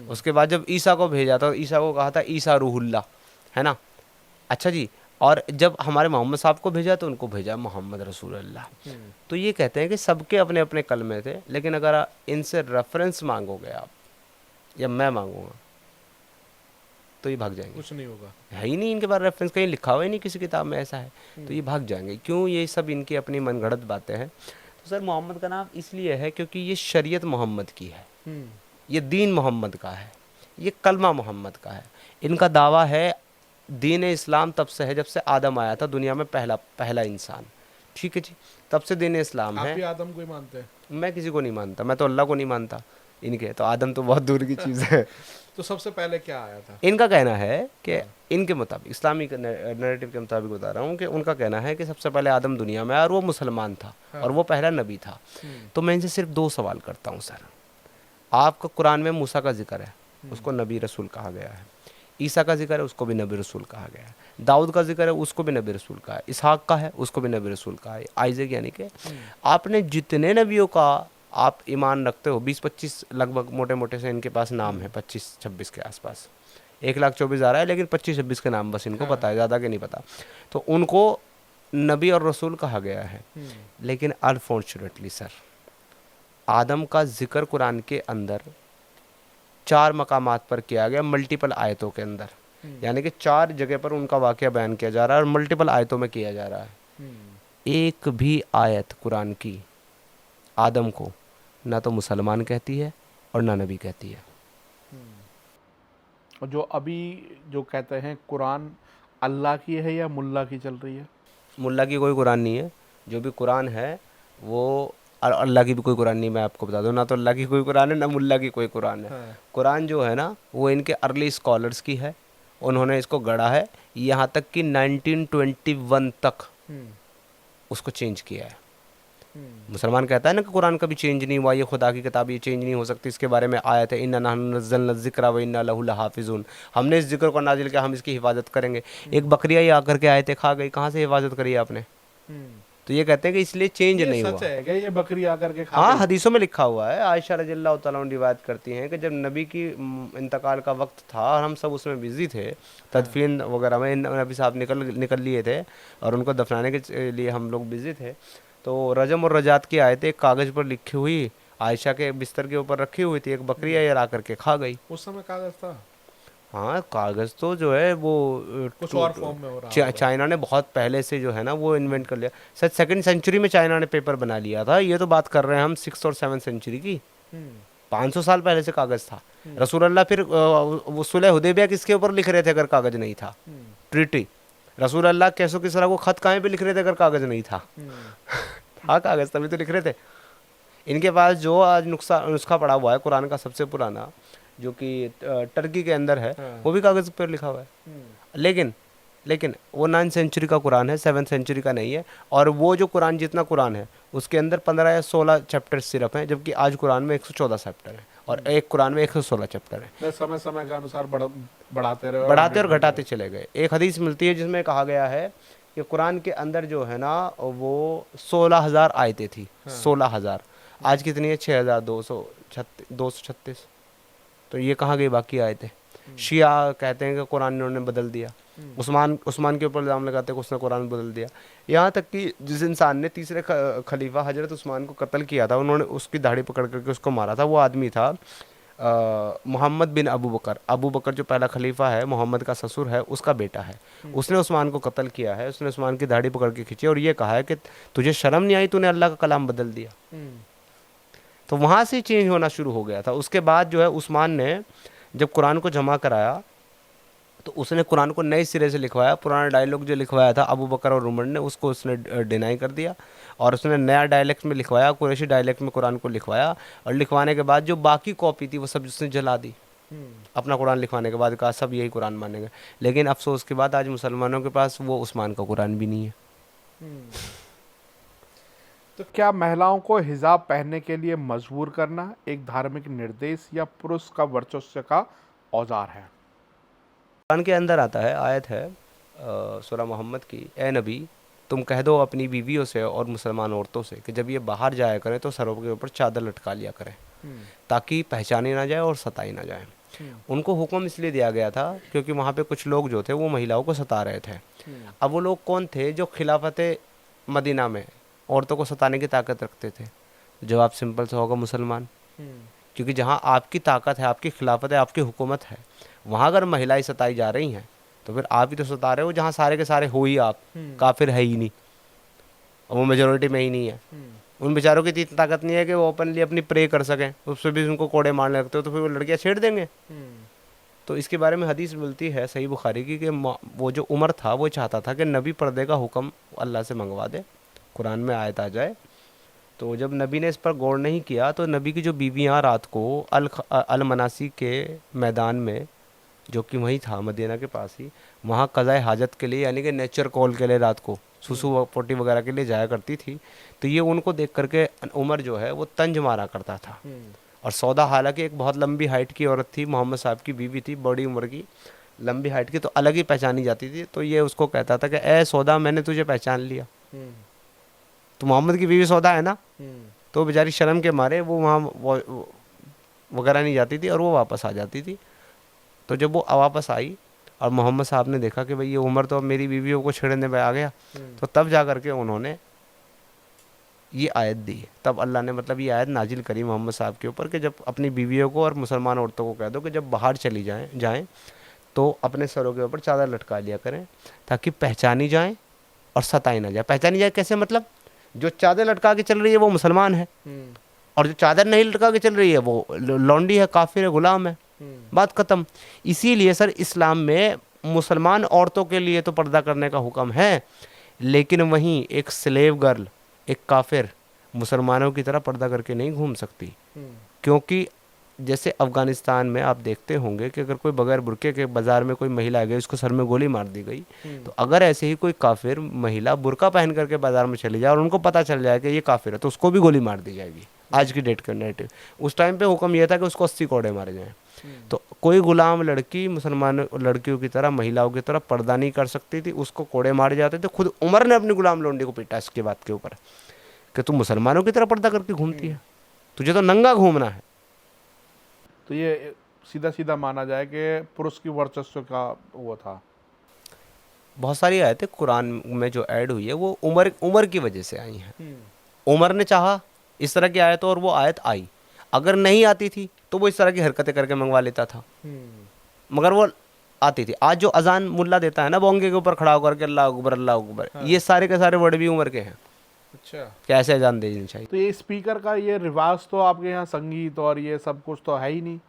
उसके बाद जब ईसा को भेजा था तो ईसा को कहा था ईसा रूहुल्लाह, है ना। अच्छा जी, और जब हमारे मोहम्मद साहब को भेजा तो उनको भेजा मोहम्मद रसूलुल्लाह। तो ये कहते हैं कि सबके अपने अपने कलमे थे, लेकिन अगर इनसे रेफरेंस मांगोगे आप या मैं मांगूंगा तो ये भाग जाएंगे। कुछ नहीं होगा, है ही नहीं इनके पास रेफरेंस, कहीं लिखा हुआ ही नहीं किसी किताब में ऐसा है, तो ये भाग जाएंगे। क्यों? ये सब इनकी अपनी मनगढ़ंत बातें हैं। तो सर मोहम्मद का नाम इसलिए है क्योंकि ये शरीयत मोहम्मद की है, ये दीन मोहम्मद का है, ये कलमा मोहम्मद का है। इनका दावा है दीन इस्लाम तब से है जब से आदम आया था दुनिया में, पहला इंसान। ठीक है जी, तब से दीन इस्लाम है। आप भी आदम को ही मानते हैं? मैं किसी को नहीं मानता, मैं तो अल्लाह को नहीं मानता। इनके तो आदम तो बहुत दूर की चीज़ है। तो सबसे पहले क्या आया था? इनका कहना है कि इनके मुताबिक, इस्लामिक नैरेटिव के मुताबिक बता रहा हूँ कि उनका कहना है कि सबसे पहले आदम दुनिया में आया और वो मुसलमान था और वो पहला नबी था। तो मैं इनसे सिर्फ 2 सवाल करता हूँ सर। आपका कुरान में मूसा का जिक्र है, उसको नबी रसूल कहा गया है। ईसा का जिक्र है, उसको भी नबी रसूल कहा गया है। दाऊद का जिक्र है, उसको भी नबी रसूल कहा है। इसहाक का है, उसको भी नबी रसूल कहा है। आइज़ेक यानी कि आपने जितने नबियों का आप ईमान रखते हो, 20-25 लगभग मोटे मोटे से इनके पास नाम है, 25-26 के आसपास। 1,24,000 है, लेकिन 25-26 के नाम बस इनको पता है, ज़्यादा के नहीं पता। तो उनको नबी और रसूल कहा गया है। लेकिन अनफॉर्चुनेटली सर, आदम का जिक्र कुरान के अंदर 4 मकामात पर किया गया, मल्टीपल आयतों के अंदर। यानी कि 4 जगह पर उनका वाक़या बयान किया जा रहा है और मल्टीपल आयतों में किया जा रहा है। एक भी आयत कुरान की आदम को ना तो मुसलमान कहती है और ना नबी कहती है। और जो अभी जो कहते हैं कुरान अल्लाह की है या मुल्ला की चल रही है? मुल्ला की कोई कुरान नहीं है। जो भी कुरान है वो अल्लाह की भी कोई कुरान नहीं। मैं आपको बता दूं, ना तो अल्लाह की कोई कुरान है ना मुल्ला की कोई कुरान है। कुरान जो है ना वो इनके अर्ली स्कॉलर्स की है, उन्होंने इसको गढ़ा है। यहाँ तक कि 1921 तक उसको चेंज किया है। मुसलमान कहता है ना कि कुरान कभी चेंज नहीं हुआ, ये खुदा की किताब, ये चेंज नहीं हो सकती। इसके बारे में आयत है, इन्ना नहनु नज़्ज़लना ज़िक्रा व इन्ना लहु लहाफ़िज़ून, हमने इस जिक्र को नाजिल किया, हम इसकी हिफाजत करेंगे। एक बकरिया ही आकर के आयतें खा गई, कहाँ से हिफाजत करी आपने? तो ये कहते हैं कि इसलिए चेंज नहीं हुआ। सच है क्या ये बकरी आकर के खा हाँ, गई? हदीसों में लिखा हुआ है। आयशा रज़ियल्लाहु तआला अन्हा रिवायत करती हैं कि जब नबी की इंतकाल का वक्त था और हम सब उसमें बिजी थे, तदफीन वगैरह में, नबी साहब निकल लिए थे और उनको दफनाने के लिए हम लोग बिजी थे, तो रजम और रजात की आयतें कागज़ पर लिखी हुई आयशा के बिस्तर के ऊपर रखी हुई थी। एक बकरी यार आकर के खा गई। उस समय कागज था? हाँ, कागज़ तो जो है वो कुछ और फॉर्म में हो रहा है। चाइना ने बहुत पहले से जो है ना वो इन्वेंट कर लिया। सर 2nd सेंचुरी में चाइना ने पेपर बना लिया था। ये तो बात कर रहे हैं हम 6th और 7th सेंचुरी की। 500 साल पहले से कागज़ था। रसूलुल्लाह फिर वो सुलह हुदैबिया किसके ऊपर लिख रहे थे अगर कागज़ नहीं था? ट्रीटी। रसूलुल्लाह कैसो किसरा को ख़त कहाँ पे लिख रहे थे अगर कागज़ नहीं था? था कागज़, तभी तो लिख रहे थे। इनके पास जो आज नुस्खा पड़ा हुआ है कुरान का सबसे पुराना, जो कि टर्की के अंदर है, वो भी कागज़ पर लिखा हुआ है। लेकिन वो 9th सेंचुरी का कुरान है, 7th सेंचुरी का नहीं है। और वो जो कुरान जितना कुरान है उसके अंदर 15 या 16 चैप्टर सिर्फ हैं, जबकि आज कुरान में 114 चैप्टर हैं और एक कुरान में 116 चैप्टर हैं। मैं समय समय के अनुसार बढ़ाते रहे बढ़ाते और घटाते चले गए। एक हदीस मिलती है जिसमें कहा गया है कि कुरान के अंदर जो है ना वो 16,000 आयतें थी। 16,000 आज कितनी है? 6,236। तो ये कहाँ गई बाकी आयतें? शिया कहते हैं कि कुरान इन्होंने बदल दिया। उस्मान के ऊपर इल्ज़ाम लगाते हैं कि उसने कुरान बदल दिया। यहाँ तक कि जिस इंसान ने तीसरे खलीफा हजरत उस्मान को कत्ल किया था, उन्होंने उसकी दाढ़ी पकड़ करके उसको मारा था। वो आदमी था मोहम्मद बिन अबू बकर। अबू बकर जो पहला खलीफा है, मोहम्मद का ससुर है, उसका बेटा है। उसने उस्मान को कत्ल किया है। उसने उस्मान की दाढ़ी पकड़ के खींची और ये कहा है कि तुझे शर्म नहीं आई, तूने अल्लाह का कलाम बदल दिया। तो वहाँ से चेंज होना शुरू हो गया था। उसके बाद जो है उस्मान ने जब कुरान को जमा कराया तो उसने कुरान को नए सिरे से लिखवाया। पुराना डायलॉग जो लिखवाया था अबू बकर और उमर ने, उसको उसने डिनाई कर दिया और उसने नया डायलेक्ट में लिखवाया, कुरैशी डायलेक्ट में कुरान को लिखवाया। और लिखवाने के बाद जो बाकी कॉपी थी वो सब उसने जला दी। अपना कुरान लिखवाने के बाद कहा सब यही कुरान मानेंगे। लेकिन अफसोस के बाद आज मुसलमानों के पास वो उस्मान का कुरान भी नहीं है। तो क्या महिलाओं को हिजाब पहनने के लिए मजबूर करना एक धार्मिक निर्देश या पुरुष का वर्चस्व का औजार है? कुरान के अंदर आता है, आयत है सूरह मोहम्मद की, ए नबी तुम कह दो अपनी बीवियों से और मुसलमान औरतों से कि जब ये बाहर जाया करें तो सरों के ऊपर चादर लटका लिया करें ताकि पहचानी ना जाए और सताई ना जाए। उनको हुक्म इसलिए दिया गया था क्योंकि वहाँ पे कुछ लोग जो थे वो महिलाओं को सता रहे थे। अब वो लोग कौन थे? जो खिलाफत मदीना में औरतों को सताने की ताकत रखते थे। जवाब सिंपल सा होगा, मुसलमान। क्योंकि जहाँ आपकी ताकत है, आपकी खिलाफत है, आपकी हुकूमत है, वहाँ अगर महिलाएं सताई जा रही हैं तो फिर आप ही तो सता रहे हो। जहाँ सारे के सारे हो ही आप, काफिर है ही नहीं और वो मेजोरिटी में ही नहीं है। उन बेचारों की इतनी ताकत नहीं है कि वो ओपनली अपनी प्रे कर सकें, उससे भी उनको कोड़े मारने लगते हो तो फिर वो लड़कियाँ छेड़ देंगे। तो इसके बारे में हदीस मिलती है सही बुखारी की कि वो जो उमर था वो चाहता था कि नबी पर्दे का हुक्म अल्लाह से मंगवा दे, कुरान में आयत आ जाए। तो जब नबी ने इस पर गौर नहीं किया तो नबी की जो बीवियाँ रात को अल मनासी के मैदान में, जो कि वहीं था मदीना के पास ही, वहाँ कज़ाए हाजत के लिए यानी कि नेचर कॉल के लिए रात को सुसु पोटी वगैरह के लिए जाया करती थी। तो ये उनको देख करके उमर जो है वो तंज मारा करता था। और सौदा हालांकि एक बहुत लंबी हाइट की औरत थी, मोहम्मद साहब की बीवी थी, बड़ी उम्र की, लंबी हाइट की, तो अलग ही पहचानी जाती थी। तो ये उसको कहता था कि ए सौदा मैंने तुझे पहचान लिया। तो मोहम्मद की बीवी सौदा है ना, तो बेचारी शर्म के मारे वो वहाँ वगैरह नहीं जाती थी और वो वापस आ जाती थी। तो जब वो वापस आई और मोहम्मद साहब ने देखा कि भाई ये उमर तो अब मेरी बीवियों को छेड़ने पे आ गया, तो तब जा करके उन्होंने ये आयत दी। तब अल्लाह ने मतलब ये आयत नाजिल करी मोहम्मद साहब के ऊपर कि जब अपनी बीवियों को और मुसलमान औरतों को कह दो कि जब बाहर चली जाएं तो अपने सरों के ऊपर चादर लटका लिया करें ताकि पहचानी जाएं और सताई ना जाए। पहचानी जाए कैसे? मतलब जो चादर लटका के चल रही है वो मुसलमान है और जो चादर नहीं लटका के चल रही है वो लौंडी है, काफिर है, गुलाम है। बात खत्म। इसीलिए सर इस्लाम में मुसलमान औरतों के लिए तो पर्दा करने का हुक्म है, लेकिन वहीं एक स्लेव गर्ल, एक काफिर मुसलमानों की तरह पर्दा करके नहीं घूम सकती। क्योंकि जैसे अफगानिस्तान में आप देखते होंगे कि अगर कोई बगैर बुरके के बाजार में कोई महिला आ गई, उसको सर में गोली मार दी गई, तो अगर ऐसे ही कोई काफिर महिला बुरका पहन करके बाजार में चली जाए और उनको पता चल जाए कि ये काफिर है, तो उसको भी गोली मार दी जाएगी। आज की डेट के नेटिव उस टाइम पे हुक्म यह था कि उसको 80 कोड़े मारे जाएं। तो कोई गुलाम लड़की मुसलमान लड़कियों की तरह, महिलाओं की तरह पर्दा नहीं कर सकती थी, उसको कोड़े मारे जाते थे। खुद उमर ने अपनी गुलाम लौंडी को पीटा इसके बात के ऊपर कि तू मुसलमानों की तरह पर्दा करके घूमती है, तुझे तो नंगा घूमना है। तो ये सीधा सीधा माना जाए कि पुरुष की वर्चस्व का वो था। बहुत सारी आयतें कुरान में जो ऐड हुई है वो उमर की वजह से आई हैं। उमर ने चाहा इस तरह की आयत और वो आयत आई। अगर नहीं आती थी तो वो इस तरह की हरकतें करके मंगवा लेता था, मगर वो आती थी। आज जो अजान मुल्ला देता है ना बोंगे के ऊपर खड़ा होकर के अल्लाह अकबर अल्लाह अकबर, ये सारे के सारे वर्ड भी उमर के हैं। अच्छा, कैसे अजान देनी चाहिए। तो ये स्पीकर का ये रिवाज तो आपके यहाँ संगीत और ये सब कुछ तो है ही नहीं,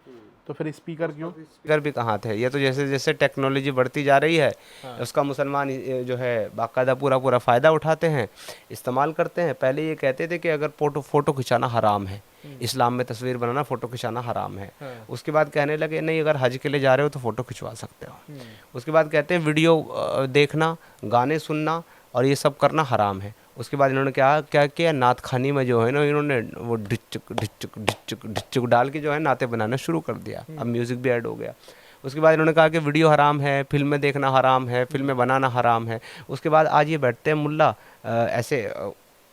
तो फिर स्पीकर क्यों? स्पीकर भी कहाँ थे? ये तो जैसे जैसे टेक्नोलॉजी बढ़ती जा रही है, उसका मुसलमान जो है बाकायदा पूरा पूरा फ़ायदा उठाते हैं, इस्तेमाल करते हैं। पहले ये कहते थे कि अगर फ़ोटो खिंचाना हराम है, इस्लाम में तस्वीर बनाना, फ़ोटो खिंचाना हराम है। उसके बाद कहने लगे नहीं, अगर हज के लिए जा रहे हो तो फ़ोटो खिंचवा सकते हो। उसके बाद कहते हैं वीडियो देखना, गाने सुनना और ये सब करना हराम है। उसके बाद इन्होंने क्या क्या किया, नात खानी में जो है ना, इन्होंने वो ढिचक ढिचक ढिचक ढिचक डाल के जो है नाते बनाना शुरू कर दिया। अब म्यूज़िक भी ऐड हो गया। उसके बाद इन्होंने कहा कि वीडियो हराम है, फिल्में देखना हराम है, फिल्में बनाना हराम है। उसके बाद आज ये बैठते हैं मुल्ला ऐसे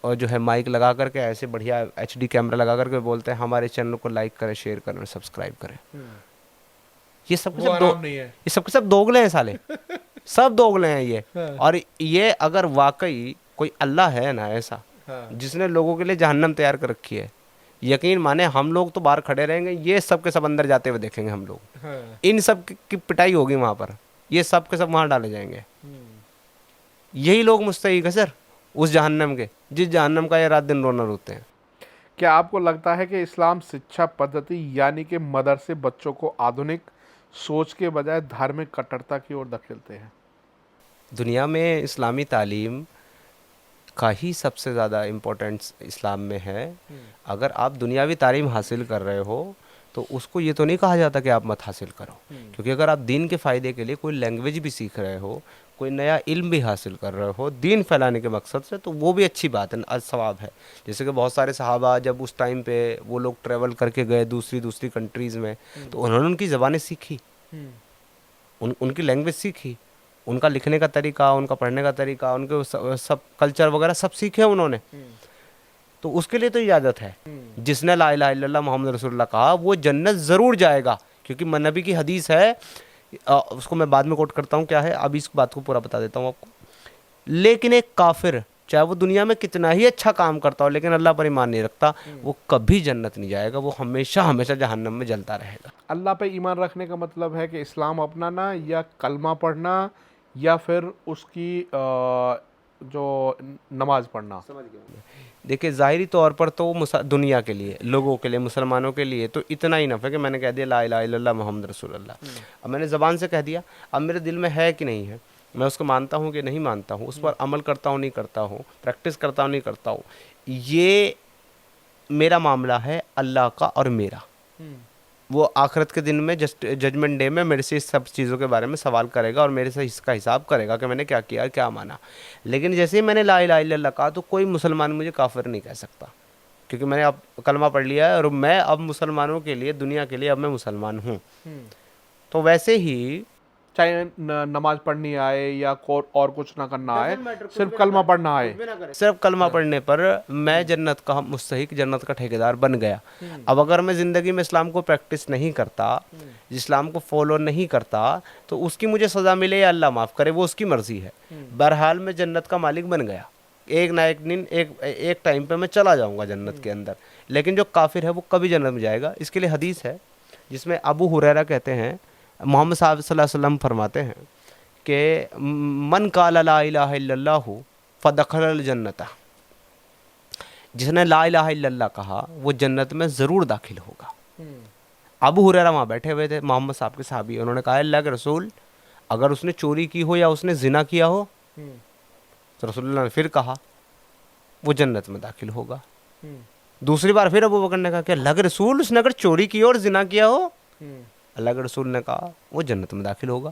और जो है माइक लगा करके ऐसे बढ़िया HD कैमरा लगा करके बोलते हैं हमारे चैनल को लाइक करें, शेयर करें और सब्सक्राइब करें। ये सब वो आराम नहीं है। ये सबके सब दोगले हैं साले, सब दोगले हैं ये। और ये अगर वाकई कोई अल्लाह है ना ऐसा, जिसने लोगों के लिए जहन्नम तैयार कर रखी है, यकीन माने हम लोग तो बाहर खड़े रहेंगे, ये सब के सब अंदर जाते हुए देखेंगे हम लोग। इन सब की पिटाई होगी वहाँ पर, ये सब के सब वहाँ डाले जाएंगे। यही लोग मुस्तहिक है सर उस जहन्नम के, जिस जहन्नम का ये रात दिन रोना रोते हैं। क्या आपको लगता है कि इस्लाम शिक्षा पद्धति यानी कि मदरसे बच्चों को आधुनिक सोच के बजाय धार्मिक कट्टरता की ओर धकेलते हैं? दुनिया में इस्लामी तालीम का ही सबसे ज़्यादा इम्पोर्टेंस इस्लाम में है। अगर आप दुनियावी तालीम हासिल कर रहे हो तो उसको ये तो नहीं कहा जाता कि आप मत हासिल करो, क्योंकि अगर आप दीन के फ़ायदे के लिए कोई लैंग्वेज भी सीख रहे हो, कोई नया इल्म भी हासिल कर रहे हो दीन फैलाने के मकसद से, तो वो भी अच्छी बात है, सवाब है। जैसे कि बहुत सारे सहाबा जब उस टाइम पे वो लोग ट्रैवल करके गए दूसरी कंट्रीज़ में, तो उन्होंने उनकी ज़बानें सीखी, उनकी लैंग्वेज सीखी, उनका लिखने का तरीका, उनका पढ़ने का तरीका, उनके सब कल्चर वगैरह सब सीखे उन्होंने। तो उसके लिए तो इजाज़त है। जिसने ला इलाहा इल्लल्लाह मोहम्मद रसूलुल्लाह कहा वो जन्नत ज़रूर जाएगा, क्योंकि नबी की हदीस है, उसको मैं बाद में कोट करता हूँ क्या है, अभी इस बात को पूरा बता देता हूँ आपको। लेकिन एक काफिर चाहे वो दुनिया में कितना ही अच्छा काम करता हो, लेकिन अल्लाह पर ईमान नहीं रखता, वो कभी जन्नत नहीं जाएगा, वो हमेशा हमेशा जहन्नम में जलता रहेगा। अल्लाह पे ईमान रखने का मतलब है कि इस्लाम अपनाना या कलमा पढ़ना या फिर उसकी जो नमाज पढ़ना? देखिए ज़ाहिरी तौर पर तो दुनिया के लिए, लोगों के लिए, मुसलमानों के लिए तो इतना ही नफ़ा है कि मैंने कह दिया ला इलाहा इल्लल्लाह मोहम्मद रसूलुल्लाह। अब मैंने ज़बान से कह दिया, अब मेरे दिल में है कि नहीं है, मैं उसको मानता हूँ कि नहीं मानता हूँ, उस पर अमल करता हूँ नहीं करता हूँ, प्रैक्टिस करता हूँ नहीं करता हूँ, ये मेरा मामला है अल्लाह का और मेरा। वो आखिरत के दिन में जजमेंट डे में मेरे से इस सब चीज़ों के बारे में सवाल करेगा और मेरे से इसका हिसाब करेगा कि मैंने क्या किया, क्या माना। लेकिन जैसे ही मैंने ला इलाहा इल्लल्लाह कहा तो कोई मुसलमान मुझे काफिर नहीं कह सकता, क्योंकि मैंने अब कलमा पढ़ लिया है और मैं अब मुसलमानों के लिए, दुनिया के लिए अब मैं मुसलमान हूँ। तो वैसे ही चाहे नमाज पढ़नी आए या और कुछ ना करना आए, सिर्फ कलमा पढ़ना आए, सिर्फ कलमा पढ़ने पर मैं जन्नत का मुस्तहिक, जन्नत का ठेकेदार बन गया। अब अगर मैं ज़िंदगी में इस्लाम को प्रैक्टिस नहीं करता, इस्लाम को फॉलो नहीं करता, तो उसकी मुझे सज़ा मिले या अल्लाह माफ़ करे, वो उसकी मर्ज़ी है। बहरहाल मैं जन्नत का मालिक बन गया, एक ना एक दिन एक टाइम पे मैं चला जाऊंगा जन्नत के अंदर। लेकिन जो काफिर है वो कभी जन्नत में जाएगा। इसके लिए हदीस है जिसमें अबू हुरैरा कहते हैं, मोहम्मद साहब सल्लल्लाहु अलैहि वसल्लम फरमाते हैं कि मन काला ला इलाहा इल्लल्लाहु फदखलल जन्नता, जिसने ला इलाहा इल्लल्लाह कहा वो जन्नत में ज़रूर दाखिल होगा। अबू हुरैरा वहाँ बैठे हुए थे, मोहम्मद साहब के साहबी, उन्होंने कहा अल्लाह के रसूल, अगर उसने चोरी की हो या उसने जिना किया हो, तो रसूलुल्लाह ने फिर कहा वो जन्नत में दाखिल होगा। दूसरी बार फिर अबू बकर ने कहा कि अल्लाह के रसूल, उसने अगर चोरी की और जिना किया हो, अल्लाह के रसूल ने कहा वो जन्नत में दाखिल होगा।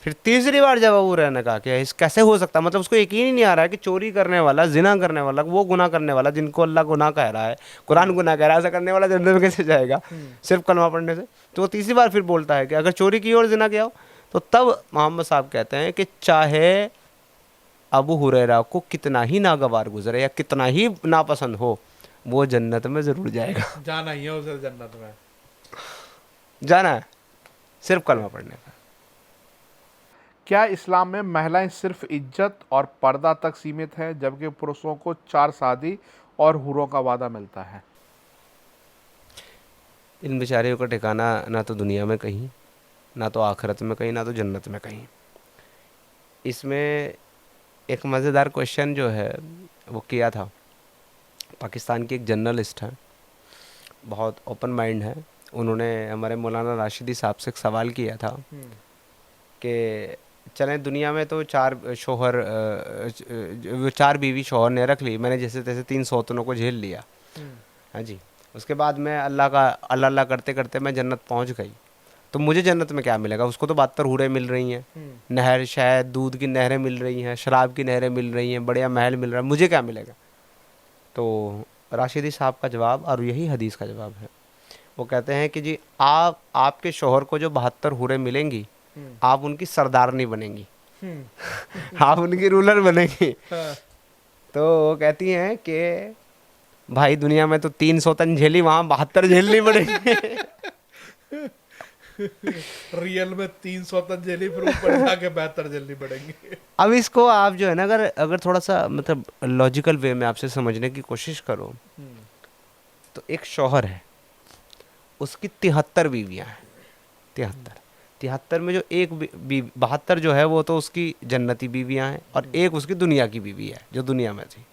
फिर तीसरी बार जब अबू हुरैरा ने कहा कि इस कैसे हो सकता, मतलब उसको यकीन ही नहीं आ रहा है कि चोरी करने वाला, जिना करने वाला, वो गुनाह करने वाला जिनको अल्लाह गुनाह कह रहा है, कुरान गुनाह कह रहा है, ऐसा करने वाला जन्नत में कैसे जाएगा सिर्फ कलमा पढ़ने से। तो वो तीसरी बार फिर बोलता है कि अगर चोरी की और जिना किया हो, तो तब मोहम्मद साहब कहते हैं कि चाहे अबू हुरैरा को कितना ही नागवार गुजरे या कितना ही नापसंद हो, वो जन्नत में ज़रूर जाएगा। जाना ही है उसे जन्नत में, जाना है सिर्फ कलमा पढ़ने का। क्या इस्लाम में महिलाएं सिर्फ इज्जत और पर्दा तक सीमित हैं, जबकि पुरुषों को 4 शादी और हुरों का वादा मिलता है? इन बेचारियों का ठिकाना ना तो दुनिया में कहीं, ना तो आखिरत में कहीं, ना तो जन्नत में कहीं। इसमें एक मज़ेदार क्वेश्चन जो है वो किया था, पाकिस्तान की एक जर्नलिस्ट है, बहुत ओपन माइंड है, उन्होंने हमारे मौलाना राशिदी साहब से एक सवाल किया था कि चलें दुनिया में तो चार शोहर वो चार बीवी शोहर ने रख ली, मैंने जैसे तैसे 3 सौतनों को झेल लिया, हाँ जी, उसके बाद मैं अल्लाह अल्लाह करते करते मैं जन्नत पहुंच गई, तो मुझे जन्नत में क्या मिलेगा? उसको तो 72 हूरें मिल रही हैं, नहर शहद दूध की नहरें मिल रही हैं, शराब की नहरें मिल रही हैं, बढ़िया महल मिल रहा है, मुझे क्या मिलेगा? तो राशिदी साहब का जवाब, और यही हदीस का जवाब है, वो कहते हैं कि जी आपके शोहर को जो 72 हूरें मिलेंगी, आप उनकी सरदारनी बनेंगी, आप उनकी रूलर बनेंगी। तो वो कहती हैं कि भाई दुनिया में तो 3 सौतन झेली, वहाँ 72 झेलनी पड़ेगी। रियल में 300 तन झेली, फिर ऊपर जाके 72 झेलनी पड़ेंगी। अब इसको आप जो है ना, अगर थोड़ा सा मतलब लॉजिकल वे में आपसे समझने की कोशिश करो, तो एक शौहर है, उसकी 73 बीवियां हैं, 73 में जो एक 72 जो है वो तो उसकी जन्नती बीवियां हैं, और एक उसकी दुनिया की बीवी है जो दुनिया में थी,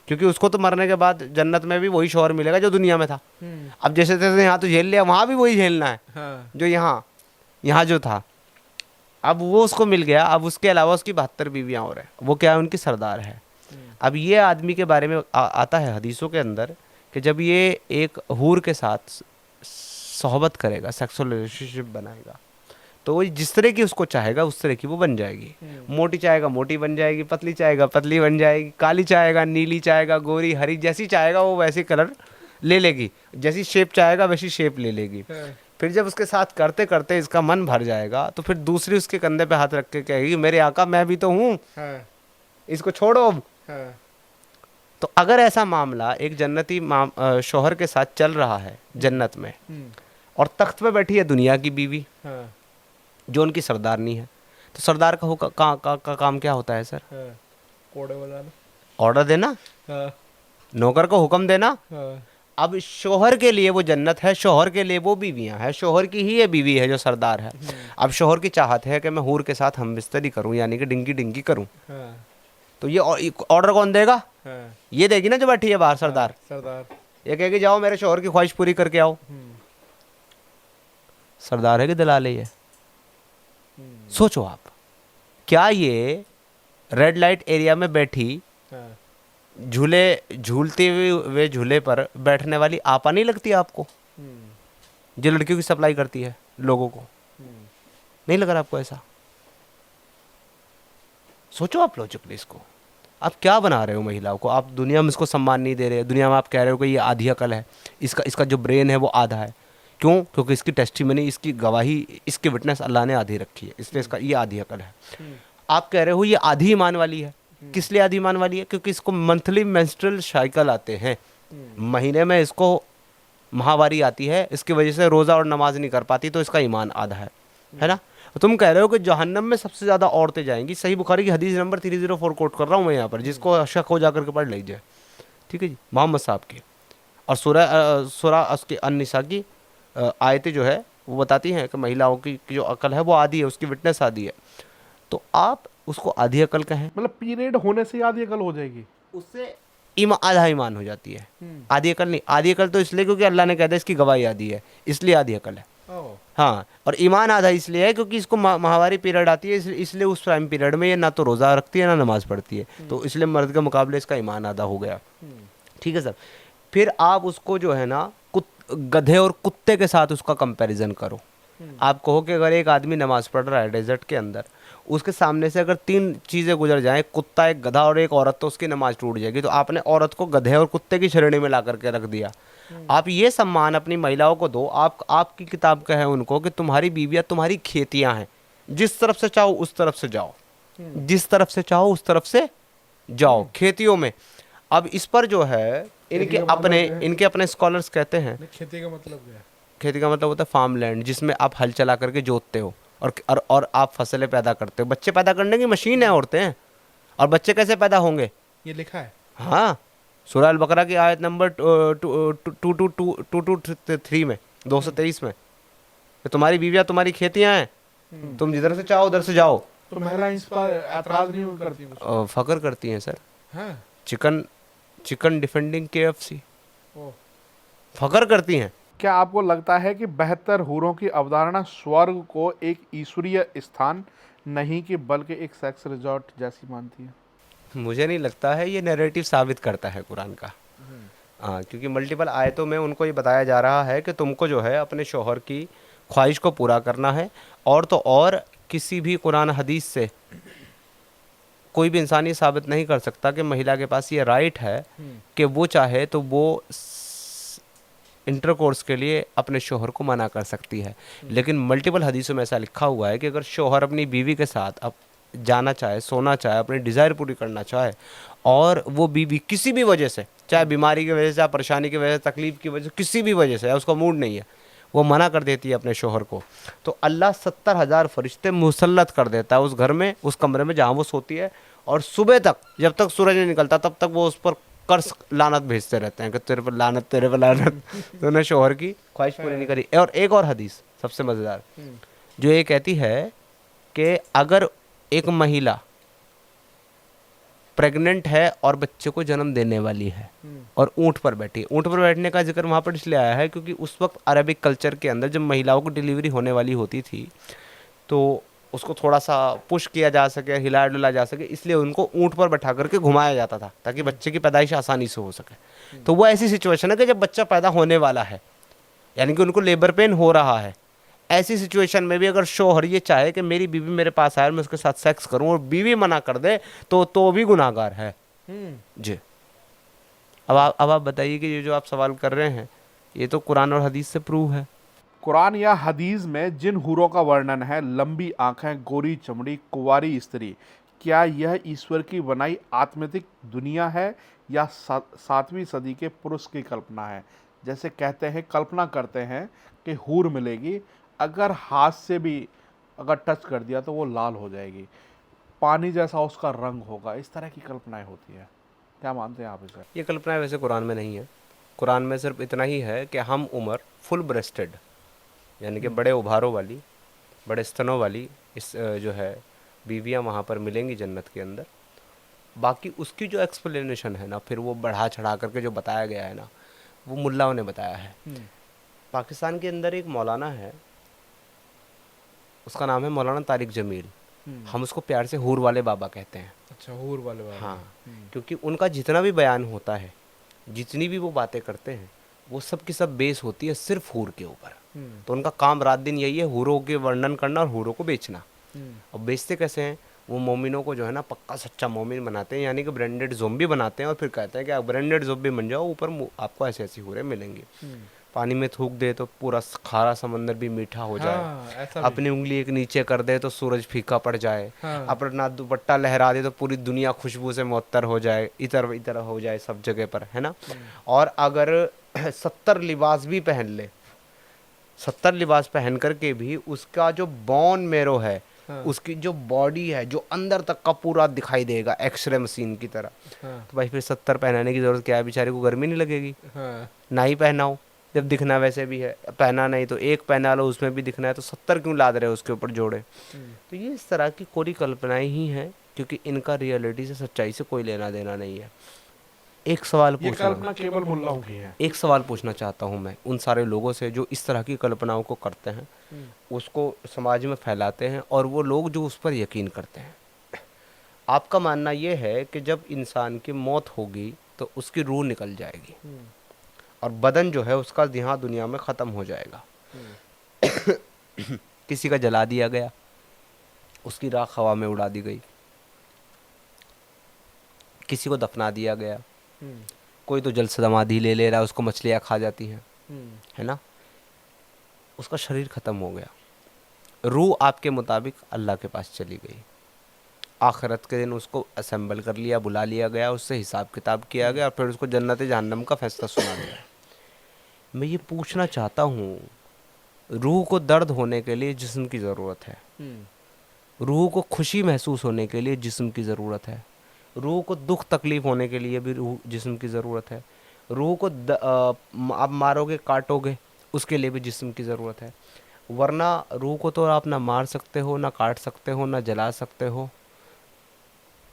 क्योंकि उसको तो मरने के बाद जन्नत में भी वही शौहर मिलेगा जो दुनिया में था। अब जैसे तैसे यहाँ तो झेल लिया, वहाँ भी वही झेलना है, हाँ। जो यहाँ जो था, अब वो उसको मिल गया, अब उसके अलावा उसकी 72 बीवियाँ और हैं, वो क्या है? उनकी सरदार है। अब ये आदमी के बारे में आता है हदीसों के अंदर कि जब ये एक हूर के साथ सोहबत करेगा, सेक्सुअल रिलेशनशिप बनाएगा, तो वो जिस तरह की उसको चाहेगा उस तरह की वो बन जाएगी। मोटी चाहेगा मोटी बन जाएगी, पतली चाहेगा पतली बन जाएगी, काली चाहेगा नीली चाहेगा गोरी हरी, जैसी चाहेगा वो वैसे कलर ले लेगी, जैसी शेप चाहेगा वैसी शेप ले लेगी। फिर जब उसके साथ करते करते इसका मन भर जाएगा, तो फिर दूसरी उसके कंधे पे हाथ रख के कहेगी, मेरे आका मैं भी तो हूँ, इसको छोड़ो अब। तो अगर ऐसा मामला एक जन्नती शौहर के साथ चल रहा है जन्नत में, और तख्त पे बैठी है दुनिया की बीवी जो उनकी सरदारनी है, तो सरदार का काम क्या होता है सर? ऑर्डर देना, नौकर को हुक्म देना। अब शौहर के लिए वो जन्नत है, शौहर के लिए वो बीवियां हैं, शौहर की ही ये बीवी है जो सरदार है। अब शौहर की चाहत है कि मैं हूर के साथ हम बिस्तरी करूं, यानी कि डिंगी डिंगी करूं, तो ये ऑर्डर कौन देगा? ये देगी ना जो बैठी है बाहर, सरदार। ये कहेगी जाओ मेरे शौहर की ख्वाहिश पूरी करके आओ। सरदार है कि दलाल है ये? सोचो आप, क्या ये रेड लाइट एरिया में बैठी झूलते हुए झूले पर बैठने वाली आपा नहीं लगती आपको, जो लड़कियों की सप्लाई करती है लोगों को? नहीं लग रहा आपको ऐसा? सोचो आप लॉजिकली इसको। आप क्या बना रहे हो महिलाओं को? आप दुनिया में इसको सम्मान नहीं दे रहे, दुनिया में आप कह रहे हो कि ये आधी अकल है, इसका जो ब्रेन है वो आधा है। क्यों? क्योंकि इसकी टेस्टिमनी, इसकी गवाही, इसकी विटनेस अल्लाह ने आधी रखी है, इसलिए इसका ये आधी अकल है। आप कह रहे हो ये आधी ईमान वाली है। किस लिए आधी ईमान वाली है? क्योंकि इसको मंथली मेंस्ट्रुअल साइकिल आते हैं, महीने में इसको माहवारी आती है, इसकी वजह से रोज़ा और नमाज नहीं कर पाती, तो इसका ईमान आधा है ना? तुम कह रहे हो कि जहन्नम में सबसे ज़्यादा औरतें जाएंगी। सही बुखारी की हदीस नंबर 304 कोट कर रहा हूँ मैं यहाँ पर, जिसको शक हो जाकर के पढ़ लीजिए, ठीक है जी, मोहम्मद साहब की। और सूरह उसकी अन-निसा की आयतें जो है वो बताती हैं कि महिलाओं की जो अकल है वो आधी है, उसकी विटनेस आधी है। तो आप उसको आधी अकल कहें, मतलब पीरियड होने से आधी अकल हो जाएगी, उससे आधा ईमान हो जाती है। आधी अकल नहीं, आधी अकल तो इसलिए क्योंकि अल्लाह ने कह दिया इसकी गवाही आधी है, इसलिए आधी अकल है। हाँ, और ईमान आधा इसलिए है क्योंकि इसको माहवारी पीरियड आती है, इसलिए उस टाइम पीरियड में ये ना तो रोज़ा रखती है ना नमाज पढ़ती है, तो इसलिए मर्द के मुकाबले इसका ईमान आधा हो गया। ठीक है सर। फिर आप उसको जो है ना गधे और कुत्ते के साथ उसका कंपैरिजन करो। आप कहो कि अगर एक आदमी नमाज पढ़ रहा है डेजर्ट के अंदर, उसके सामने से अगर 3 चीज़ें गुजर जाएं, कुत्ता, एक गधा और एक औरत, तो उसकी नमाज टूट जाएगी। तो आपने औरत को गधे और कुत्ते की श्रेणी में ला करके रख दिया। आप ये सम्मान अपनी महिलाओं को दो। आपकी किताब का है उनको कि तुम्हारी बीवियाँ तुम्हारी खेतियाँ हैं, जिस तरफ से चाहो उस तरफ से जाओ, जिस तरफ से चाहो उस तरफ से जाओ खेतियों में। अब इस पर जो है इनके अपने स्कॉलर्स कहते हैं, खेती का मतलब क्या है? खेती का मतलब होता है फार्म लैंड, जिसमें आप हल चला करके जोतते हो और आप फसलें पैदा करते हो। बच्चे पैदा करने की मशीन है औरतें। और बच्चे कैसे पैदा होंगे? ये लिखा है। हाँ, सूरह अल बकरा की आयत नंबर 223 में, 223 में, तुम्हारी बीवियाँ तुम्हारी खेतियाँ हैं, तुम जिधर से चाहो उधर से जाओ। तो महिला इस पर एतराज नहीं करती? फकर करती हैं सर। हाँ? चिकन डिफेंडिंग KFC, फकर करती हैं। क्या आपको लगता है कि बेहतर हूरों की अवधारणा स्वर्ग को एक ईश्वरीय स्थान नहीं कि बल्कि एक सेक्स रिजॉर्ट जैसी मानती है? मुझे नहीं लगता है, ये नैरेटिव साबित करता है कुरान का। हाँ, क्योंकि मल्टीपल आयतों में उनको ये बताया जा रहा है कि तुमको जो है अपने शौहर की ख्वाहिश को पूरा करना है, और तो और किसी भी कुरान हदीस से कोई भी इंसान ये साबित नहीं कर सकता कि महिला के पास ये राइट है कि वो चाहे तो वो इंटरकोर्स के लिए अपने शोहर को मना कर सकती है। लेकिन मल्टीपल हदीसों में ऐसा लिखा हुआ है कि अगर शोहर अपनी बीवी के साथ अब जाना चाहे, सोना चाहे, अपनी डिज़ायर पूरी करना चाहे, और वो बीवी किसी भी वजह से, चाहे बीमारी की वजह से, चाहे परेशानी की वजह से, तकलीफ़ की वजह से, किसी भी वजह से, या उसका मूड नहीं है, वो मना कर देती है अपने शोहर को, तो अल्लाह 70,000 फरिश्ते मुसल्लत कर देता है उस घर में, उस कमरे में जहाँ वो सोती है, और सुबह तक जब तक सूरज नहीं निकलता तब तक वो उस पर कर्ज लानत भेजते रहते हैं कि तेरे पर लानत, तेरे पर लानत। तो उन्हें शोहर की ख्वाहिश पूरी नहीं करी। और एक और हदीस सबसे मज़ेदार, जो ये कहती है कि अगर एक महिला प्रेग्नेंट है और बच्चे को जन्म देने वाली है और ऊंट पर बैठी है, ऊंट पर बैठने का जिक्र वहाँ पर इसलिए आया है क्योंकि उस वक्त अरबिक कल्चर के अंदर जब महिलाओं को डिलीवरी होने वाली होती थी तो उसको थोड़ा सा पुश किया जा सके, हिलाया डुलाया जा सके, इसलिए उनको ऊंट पर बैठा करके घुमाया जाता था ताकि बच्चे की पैदाइश आसानी से हो सके। तो वो ऐसी सिचुएशन है कि जब बच्चा पैदा होने वाला है, यानी कि उनको लेबर पेन हो रहा है, ऐसी सिचुएशन में भी अगर शोहर ये चाहे कि मेरी बीवी मेरे पास आए और मैं उसके साथ सेक्स करूं और बीवी मना कर दे तो भी गुनाहगार है जी। अब आप बताइए कि ये जो आप सवाल कर रहे हैं ये तो कुरान और हदीस से प्रूव है। कुरान या हदीस में जिन हूरों का वर्णन है, लंबी आंखें, गोरी चमड़ी, कुंवारी स्त्री, क्या यह ईश्वर की बनाई आत्मिक दुनिया है या 7वीं सदी के पुरुष की कल्पना है? जैसे कहते हैं, कल्पना करते हैं कि हूर मिलेगी, अगर हाथ से भी अगर टच कर दिया तो वो लाल हो जाएगी, पानी जैसा उसका रंग होगा, इस तरह की कल्पनाएं होती है। क्या मानते हैं आप इसे? ये कल्पनाएं वैसे कुरान में नहीं है। कुरान में सिर्फ इतना ही है कि हम उम्र फुल ब्रेस्टेड, यानी कि बड़े उभारों वाली, बड़े स्तनों वाली इस जो है बीवियां वहाँ पर मिलेंगी जन्नत के अंदर। बाकी उसकी जो एक्सप्लेनेशन है ना, फिर वो बढ़ा चढ़ा करके जो बताया गया है ना, वो मुल्लाओं ने बताया है। पाकिस्तान के अंदर एक मौलाना है, उसका नाम है मौलाना तारिक जमील। हम उसको प्यार से हूर वाले बाबा कहते हैं। अच्छा, हूर वाले बाबा। हाँ, क्योंकि उनका जितना भी बयान होता है, जितनी भी वो बातें करते हैं, वो सब की सब बेस होती है सिर्फ हूर के ऊपर। तो उनका काम रात दिन यही है, हूरों के वर्णन करना और हूरों को बेचना। और बेचते कैसे हैं? वो मोमिनों को जो है ना पक्का सच्चा मोमिन बनाते हैं, यानी कि ब्रांडेड ज़ोंबी बनाते हैं, और फिर कहते हैं कि आप ब्रांडेड ज़ोंबी बन जाओ, ऊपर आपको ऐसी ऐसी हूरें मिलेंगी। पानी में थूक दे तो पूरा खारा समंदर भी मीठा हो जाए, अपनी उंगली एक नीचे कर दे तो सूरज फीका पड़ जाए, अपना दुपट्टा लहरा दे तो पूरी दुनिया खुशबू से मुअत्तर हो जाए, इतर इतर हो जाए सब जगह पर, है ना। और अगर 70 लिबास भी पहन ले, 70 लिबास पहन करके भी उसका जो बोन मेरो है, उसकी जो बॉडी है, जो अंदर तक का पूरा दिखाई देगा एक्सरे मशीन की तरह। तो भाई फिर 70 पहनाने की जरूरत क्या है? बेचारे को गर्मी नहीं लगेगी। ना ही पहनाओ जब दिखना वैसे भी है, पहना नहीं तो एक पहना लो, उसमें भी दिखना है, तो 70 क्यों लाद रहे हो उसके ऊपर जोड़े? तो ये इस तरह की कोरी कल्पनाएं ही हैं, क्योंकि इनका रियलिटी से, सच्चाई से कोई लेना देना नहीं है। एक सवाल पूछना, केवल मुल्लाओं की है। एक सवाल पूछना चाहता हूँ मैं उन सारे लोगों से जो इस तरह की कल्पनाओं को करते हैं, उसको समाज में फैलाते हैं, और वो लोग जो उस पर यकीन करते हैं। आपका मानना ये है कि जब इंसान की मौत होगी तो उसकी रूह निकल जाएगी और बदन जो है उसका यहाँ दुनिया में ख़त्म हो जाएगा। किसी का जला दिया गया, उसकी राख हवा में उड़ा दी गई, किसी को दफना दिया गया, कोई तो जल समाधि ले रहा है, उसको मछलियाँ खा जाती हैं, है ना, उसका शरीर ख़त्म हो गया, रूह आपके मुताबिक अल्लाह के पास चली गई। आखिरत के दिन उसको असेंबल कर लिया, बुला लिया गया, उससे हिसाब किताब किया गया और फिर उसको जन्नत जहन्नम का फैसला सुना दिया। मैं ये पूछना चाहता हूँ, रूह को दर्द होने के लिए जिस्म की ज़रूरत है, रूह को खुशी महसूस होने के लिए जिस्म की ज़रूरत है, रूह को दुख तकलीफ़ होने के लिए भी जिस्म की ज़रूरत है, रूह को आप मारोगे काटोगे उसके लिए भी जिस्म की ज़रूरत है। वरना रूह को तो आप ना मार सकते हो, ना काट सकते हो, ना जला सकते हो,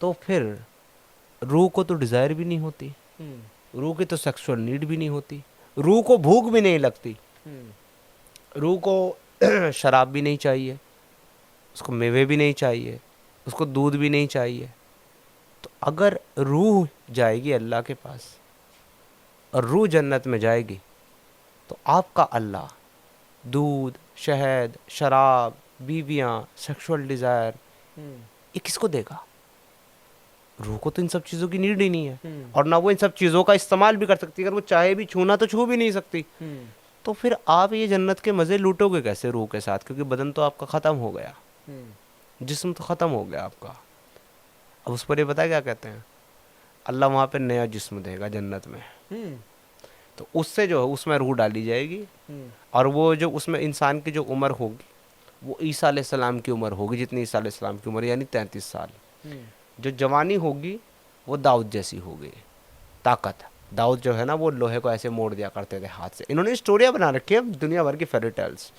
तो फिर रूह को तो डिज़ायर भी नहीं होती, रूह की तो सेक्सुअल नीड भी नहीं होती, रूह को भूख भी नहीं लगती, रूह को शराब भी नहीं चाहिए, उसको मेवे भी नहीं चाहिए, उसको दूध भी नहीं चाहिए। तो अगर रूह जाएगी अल्लाह के पास और रूह जन्नत में जाएगी, तो आपका अल्लाह दूध, शहद, शराब, बीवियां, सेक्सुअल डिज़ायर, ये किसको देगा? रूह को तो इन सब चीज़ों की नीड ही नहीं है, और ना वो इन सब चीज़ों का इस्तेमाल भी कर सकती है। अगर वो चाहे भी छूना तो छू भी नहीं सकती। तो फिर आप ये जन्नत के मज़े लूटोगे कैसे रूह के साथ? क्योंकि बदन तो आपका ख़त्म हो गया, जिस्म तो ख़त्म हो गया आपका। अब उस पर ये पता है क्या कहते हैं? अल्लाह वहाँ पे नया जिस्म देगा जन्नत में। तो उससे जो है उसमें रूह डाली जाएगी, और वो जो उसमें इंसान की जो उम्र होगी वो ईसा अलैहिस्सलाम की उम्र होगी, जितनी ईसा अलैहिस्सलाम की उम्र, यानी 33 साल। जो जवानी होगी वो दाऊद जैसी होगी, ताकत। दाऊद जो है ना, वो लोहे को ऐसे मोड़ दिया करते थे हाथ से। इन्होंने स्टोरियाँ बना रखी है दुनिया भर की, फेरी टेल्स।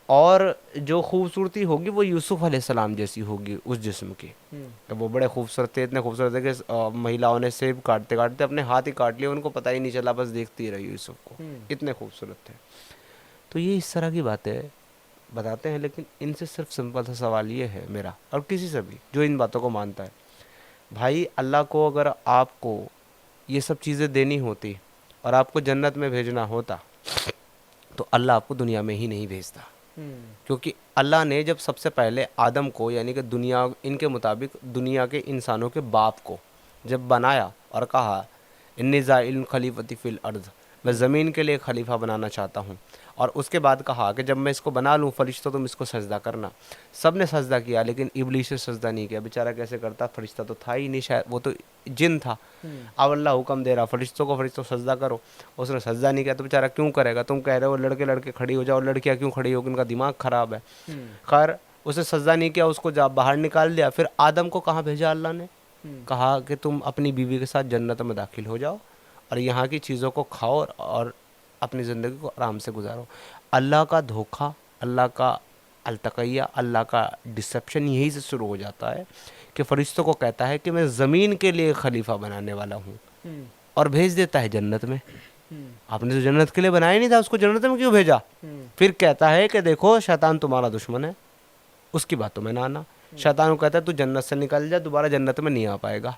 और जो खूबसूरती होगी वो यूसुफ अलैहिस्सलाम जैसी होगी उस जिस्म की। तो वो बड़े खूबसूरत थे, इतने खूबसूरत थे कि महिलाओं ने सेब काटते काटते अपने हाथ ही काट लिए, उनको पता ही नहीं चला, बस देखती ही रही यूसुफ को, इतने खूबसूरत थे। तो ये इस तरह की बातें बताते हैं, लेकिन इनसे सिर्फ सिंपल सा सवाल ये है मेरा और किसी से भी जो इन बातों को मानता है, भाई अल्लाह को अगर आपको ये सब चीज़ें देनी होती और आपको जन्नत में भेजना होता, तो अल्लाह आपको दुनिया में ही नहीं भेजता। क्योंकि अल्लाह ने जब सबसे पहले आदम को, यानी कि दुनिया, इनके मुताबिक दुनिया के इंसानों के बाप को जब बनाया और कहा इन्नी ज़ाइल खलीफती फिल अर्ज़, मैं ज़मीन के लिए खलीफा बनाना चाहता हूँ, और उसके बाद कहा कि जब मैं इसको बना लूँ फरिश्तों तुम इसको सजदा करना, सब ने सजदा किया, लेकिन इब्लीस ने सजदा नहीं किया। बेचारा कैसे करता, फरिश्ता तो था ही नहीं, शायद वो तो जिन था। अब अल्लाह हुक्म दे रहा फरिश्तों को, फरिश्तों सजदा करो, उसने सजदा नहीं किया, तो बेचारा क्यों करेगा? तुम कह रहे हो लड़के लड़के खड़ी हो जाओ, लड़कियाँ क्यों खड़ी होगी, उनका दिमाग ख़राब है। खैर उसने सजदा नहीं किया, उसको जा बाहर निकाल दिया। फिर आदम को कहाँ भेजा अल्लाह ने? कहा कि तुम अपनी बीवी के साथ जन्नत में दाखिल हो जाओ और यहाँ की चीज़ों को खाओ और अपनी ज़िंदगी को आराम से गुजारो। अल्लाह का धोखा, अल्लाह का अलतकैया, अल्लाह का डिसेप्शन यहीं से शुरू हो जाता है कि फरिश्तों को कहता है कि मैं ज़मीन के लिए खलीफा बनाने वाला हूँ, और भेज देता है जन्नत में। आपने तो जन्नत के लिए बनाया नहीं था, उसको जन्नत में क्यों भेजा? फिर कहता है कि देखो शैतान तुम्हारा दुश्मन है, उसकी बातों में ना आना। शैतान को कहता है तू जन्नत से निकल जा, दोबारा जन्नत में नहीं आ पाएगा।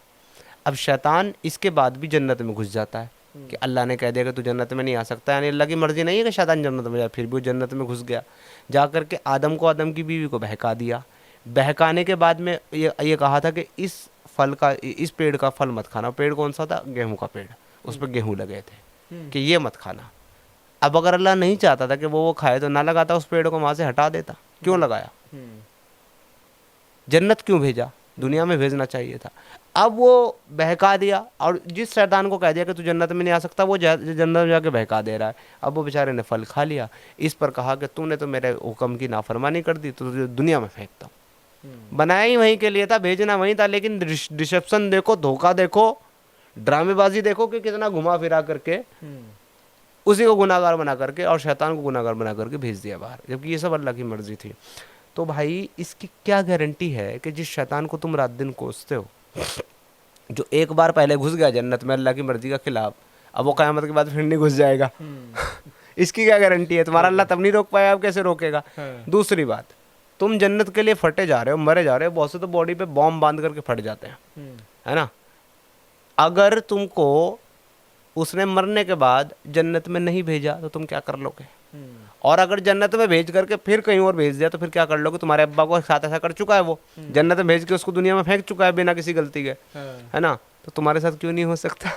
अब शैतान इसके बाद भी जन्नत में घुस जाता है कि अल्लाह ने कह दिया कि तू जन्नत में नहीं आ सकता, यानी अल्लाह की मर्जी नहीं है कि शैतान जन्नत में जाए, फिर भी वो जन्नत में घुस गया। जा कर के आदम को, आदम की बीवी को बहका दिया। बहकाने के बाद में ये कहा था कि इस फल का, इस पेड़ का फल मत खाना। पेड़ कौन सा था? गेहूं का पेड़, उस पर गेहूं लगे थे कि ये मत खाना। अब अगर अल्लाह नहीं चाहता था कि वो खाए तो ना लगाता, उस पेड़ को वहाँ से हटा देता। क्यों लगाया? जन्नत क्यों भेजा? दुनिया में भेजना चाहिए था। अब वो बहका दिया, और जिस शैतान को कह दिया कि तू जन्नत में नहीं आ सकता, वो जन्नत में जाके बहका दे रहा है। अब वो बेचारे ने फल खा लिया। इस पर कहा कि तूने तो मेरे हुक्म की नाफरमानी कर दी, तो तुझे दुनिया में फेंकता हूँ। बनाया ही वहीं के लिए था, भेजना वहीं था, लेकिन डिसेप्शन देखो, धोखा देखो, ड्रामेबाजी देखो कि कितना घुमा फिरा करके उसी को गुनाहगार बना करके और शैतान को गुनाहगार बना करके भेज दिया बाहर, जबकि ये सब अल्लाह की मर्जी थी। तो भाई इसकी क्या गारंटी है कि जिस शैतान को तुम रात दिन कोसते हो, जो एक बार पहले घुस गया जन्नत में अल्लाह की मर्जी के खिलाफ, अब वो क़यामत के बाद फिर नहीं घुस जाएगा? इसकी क्या गारंटी है? तुम्हारा अल्लाह तब नहीं रोक पाया, अब कैसे रोकेगा? दूसरी बात, तुम जन्नत के लिए फटे जा रहे हो, मरे जा रहे हो। बहुत से तो बॉडी पे बॉम्ब बांध करके फट जाते हैं, है ना? अगर तुमको उसने मरने के बाद जन्नत में नहीं भेजा तो तुम क्या कर लोगे? और अगर जन्नत में भेज करके फिर कहीं और भेज दिया तो फिर क्या कर लोगे? तुम्हारे अब्बा को साथ ऐसा कर चुका है, वो जन्नत में भेज के उसको दुनिया में फेंक चुका है बिना किसी गलती के, है ना? तो तुम्हारे साथ क्यों नहीं हो सकता?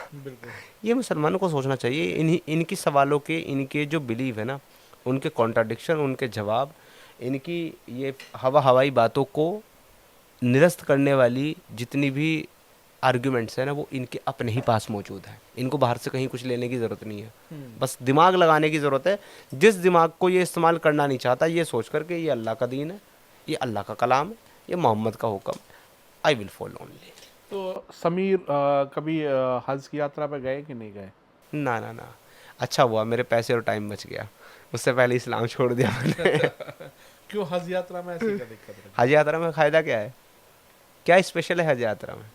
ये मुसलमानों को सोचना चाहिए। इनकी सवालों के, इनके जो बिलीव है ना, उनके कॉन्ट्राडिक्शन, उनके जवाब, इनकी ये हवाई बातों को निरस्त करने वाली जितनी भी आर्ग्यूमेंट्स है ना, वो इनके अपने ही पास मौजूद है। इनको बाहर से कहीं कुछ लेने की ज़रूरत नहीं है, बस दिमाग लगाने की ज़रूरत है। जिस दिमाग को ये इस्तेमाल करना नहीं चाहता, ये सोच कर के ये अल्लाह का दीन है, ये अल्लाह का कलाम है, ये मोहम्मद का हुक्म, आई विल फॉलो ओनली। तो समीर कभी हज की यात्रा पे गए कि नहीं गए? ना ना ना, अच्छा हुआ मेरे पैसे और टाइम बच गया, उससे पहले इस्लाम छोड़ दिया मैंने। क्यों हज यात्रा में ऐसी क्या दिक्कत है? हज यात्रा में फ़ायदा क्या है? क्या स्पेशल है हज यात्रा में?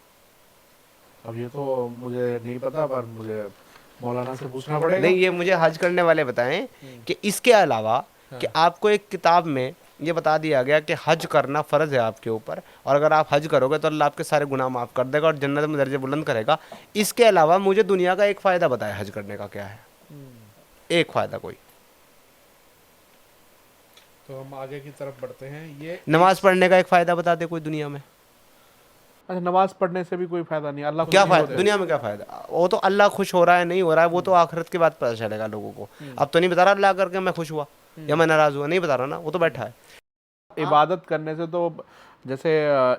अब ये तो मुझे नहीं पता, पर मुझे मौलाना से पूछना पड़ेगा। नहीं, ये मुझे हज करने वाले बताएं कि इसके अलावा कि आपको एक किताब में ये बता दिया गया कि हज करना फ़र्ज़ है आपके ऊपर, और अगर आप हज करोगे तो अल्लाह आपके सारे गुनाह माफ़ कर देगा और जन्नत में दर्जे बुलंद करेगा। इसके अलावा मुझे दुनिया का एक फ़ायदा बताया हज करने का क्या है, एक फ़ायदा कोई। तो हम आगे की तरफ बढ़ते हैं। ये नमाज़ पढ़ने का एक फ़ायदा बता दे कोई दुनिया में। अच्छा, नमाज पढ़ने से भी कोई फायदा नहीं, अल्लाह क्या खुश नहीं फ़ायदा होते। दुनिया में, क्या फ़ायदा? वो तो अल्लाह खुश हो रहा है नहीं हो रहा है वो तो आखिरत के बाद पता चलेगा लोगों को। अब तो नहीं बता रहा अल्लाह करके मैं खुश हुआ या मैं नाराज़ हुआ, नहीं बता रहा ना, वो तो बैठा है। इबादत करने से तो जैसे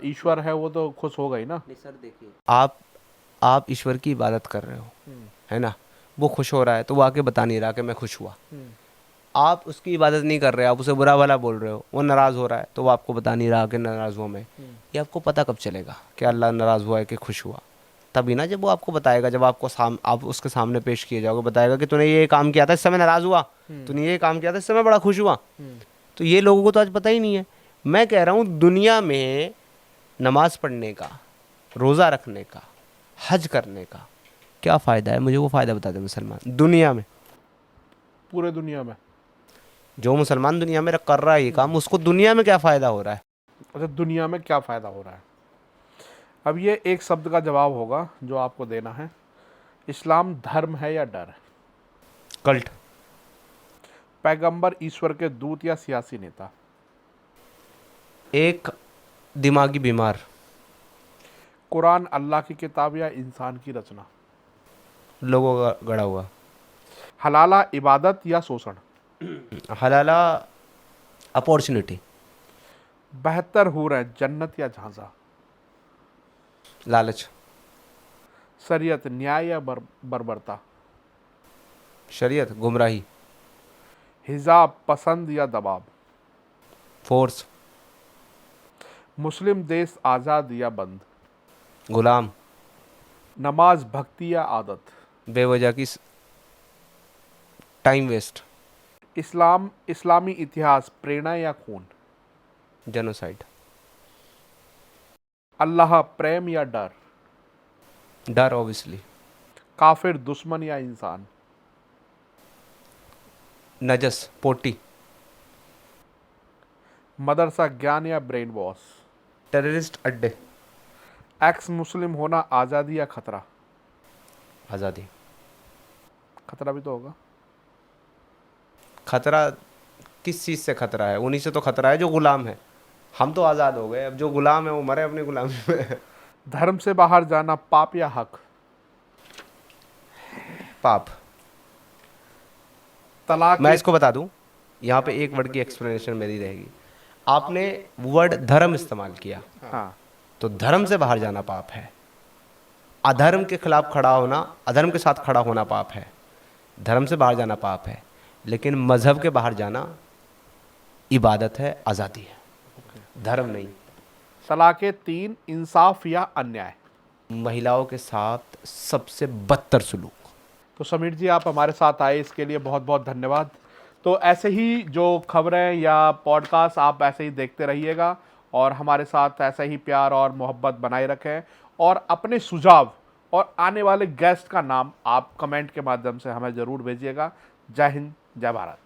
ईश्वर है वो तो खुश होगा ही ना। सर देखिए, आप ईश्वर की इबादत कर रहे हो, है ना, वो खुश हो रहा है तो वो आके बता नहीं रहा कि मैं खुश हुआ। आप उसकी इबादत नहीं कर रहे, आप उसे बुरा भला बोल रहे हो, वो नाराज़ हो रहा है तो वो आपको बता नहीं रहा कि नाराज़ हुआ मैं। ये आपको पता कब चलेगा कि अल्लाह नाराज़ हुआ है कि खुश हुआ? तभी ना, जब वो आपको बताएगा, जब आप उसके सामने पेश किए जाओगे, बताएगा कि तूने ये काम किया था इस समय नाराज़ हुआ, तूने ये काम किया था इस समय बड़ा खुश हुआ। तो ये लोगों को तो आज पता ही नहीं है। मैं कह रहा हूँ दुनिया में नमाज़ पढ़ने का, रोज़ा रखने का, हज करने का क्या फ़ायदा है? मुझे वो फ़ायदा बता दे मुसलमान दुनिया में। पूरे दुनिया में जो मुसलमान दुनिया में कर रहा है ये काम, उसको दुनिया में क्या फ़ायदा हो रहा है? अच्छा, दुनिया में क्या फ़ायदा हो रहा है? अब ये एक शब्द का जवाब होगा जो आपको देना है। इस्लाम धर्म है या डर? कल्ट। पैगंबर ईश्वर के दूत या सियासी नेता? एक दिमागी बीमार। कुरान अल्लाह की किताब या इंसान की रचना? लोगों का गढ़ा हुआ। हलाला इबादत या शोषण? हलाला अपॉर्चुनिटी। बेहतर हो रहा है जन्नत या झांसा? लालच। शरीयत न्याय या बर्बरता? शरीयत गुमराही। हिजाब पसंद या दबाव? फोर्स। मुस्लिम देश आज़ाद या बंद? गुलाम। नमाज भक्ति या आदत? बेवजह की टाइम वेस्ट। इस्लामी इतिहास प्रेरणा या खून? जेनोसाइड। अल्लाह प्रेम या डर? डर ऑब्वियसली। काफिर दुश्मन या इंसान? नजस पोटी। मदरसा ज्ञान या ब्रेन वॉश? टेररिस्ट अड्डे। एक्स मुस्लिम होना आज़ादी या खतरा? आज़ादी। खतरा भी तो होगा। खतरा किस चीज़ से खतरा है? उन्हीं से तो खतरा है जो गुलाम है। हम तो आज़ाद हो गए, अब जो गुलाम है वो मरे अपनी गुलामी में। धर्म से बाहर जाना पाप या हक? पाप। तलाक मैं इसको बता दूं, यहाँ पे एक वर्ड की एक्सप्लेनेशन मेरी रहेगी। आपने वर्ड धर्म इस्तेमाल किया, हाँ, तो धर्म से बाहर जाना पाप है। अधर्म के खिलाफ खड़ा होना, अधर्म के साथ खड़ा होना पाप है। धर्म से बाहर जाना पाप है, लेकिन मजहब के बाहर जाना इबादत है, आज़ादी है, धर्म नहीं। तलाक 3 इंसाफ या अन्याय? महिलाओं के साथ सबसे बदतर सुलूक। तो समीर जी, आप हमारे साथ आए इसके लिए बहुत बहुत धन्यवाद। तो ऐसे ही जो खबरें या पॉडकास्ट आप ऐसे ही देखते रहिएगा और हमारे साथ ऐसे ही प्यार और मोहब्बत बनाए रखें, और अपने सुझाव और आने वाले गेस्ट का नाम आप कमेंट के माध्यम से हमें ज़रूर भेजिएगा। जय हिंद, जय भारत।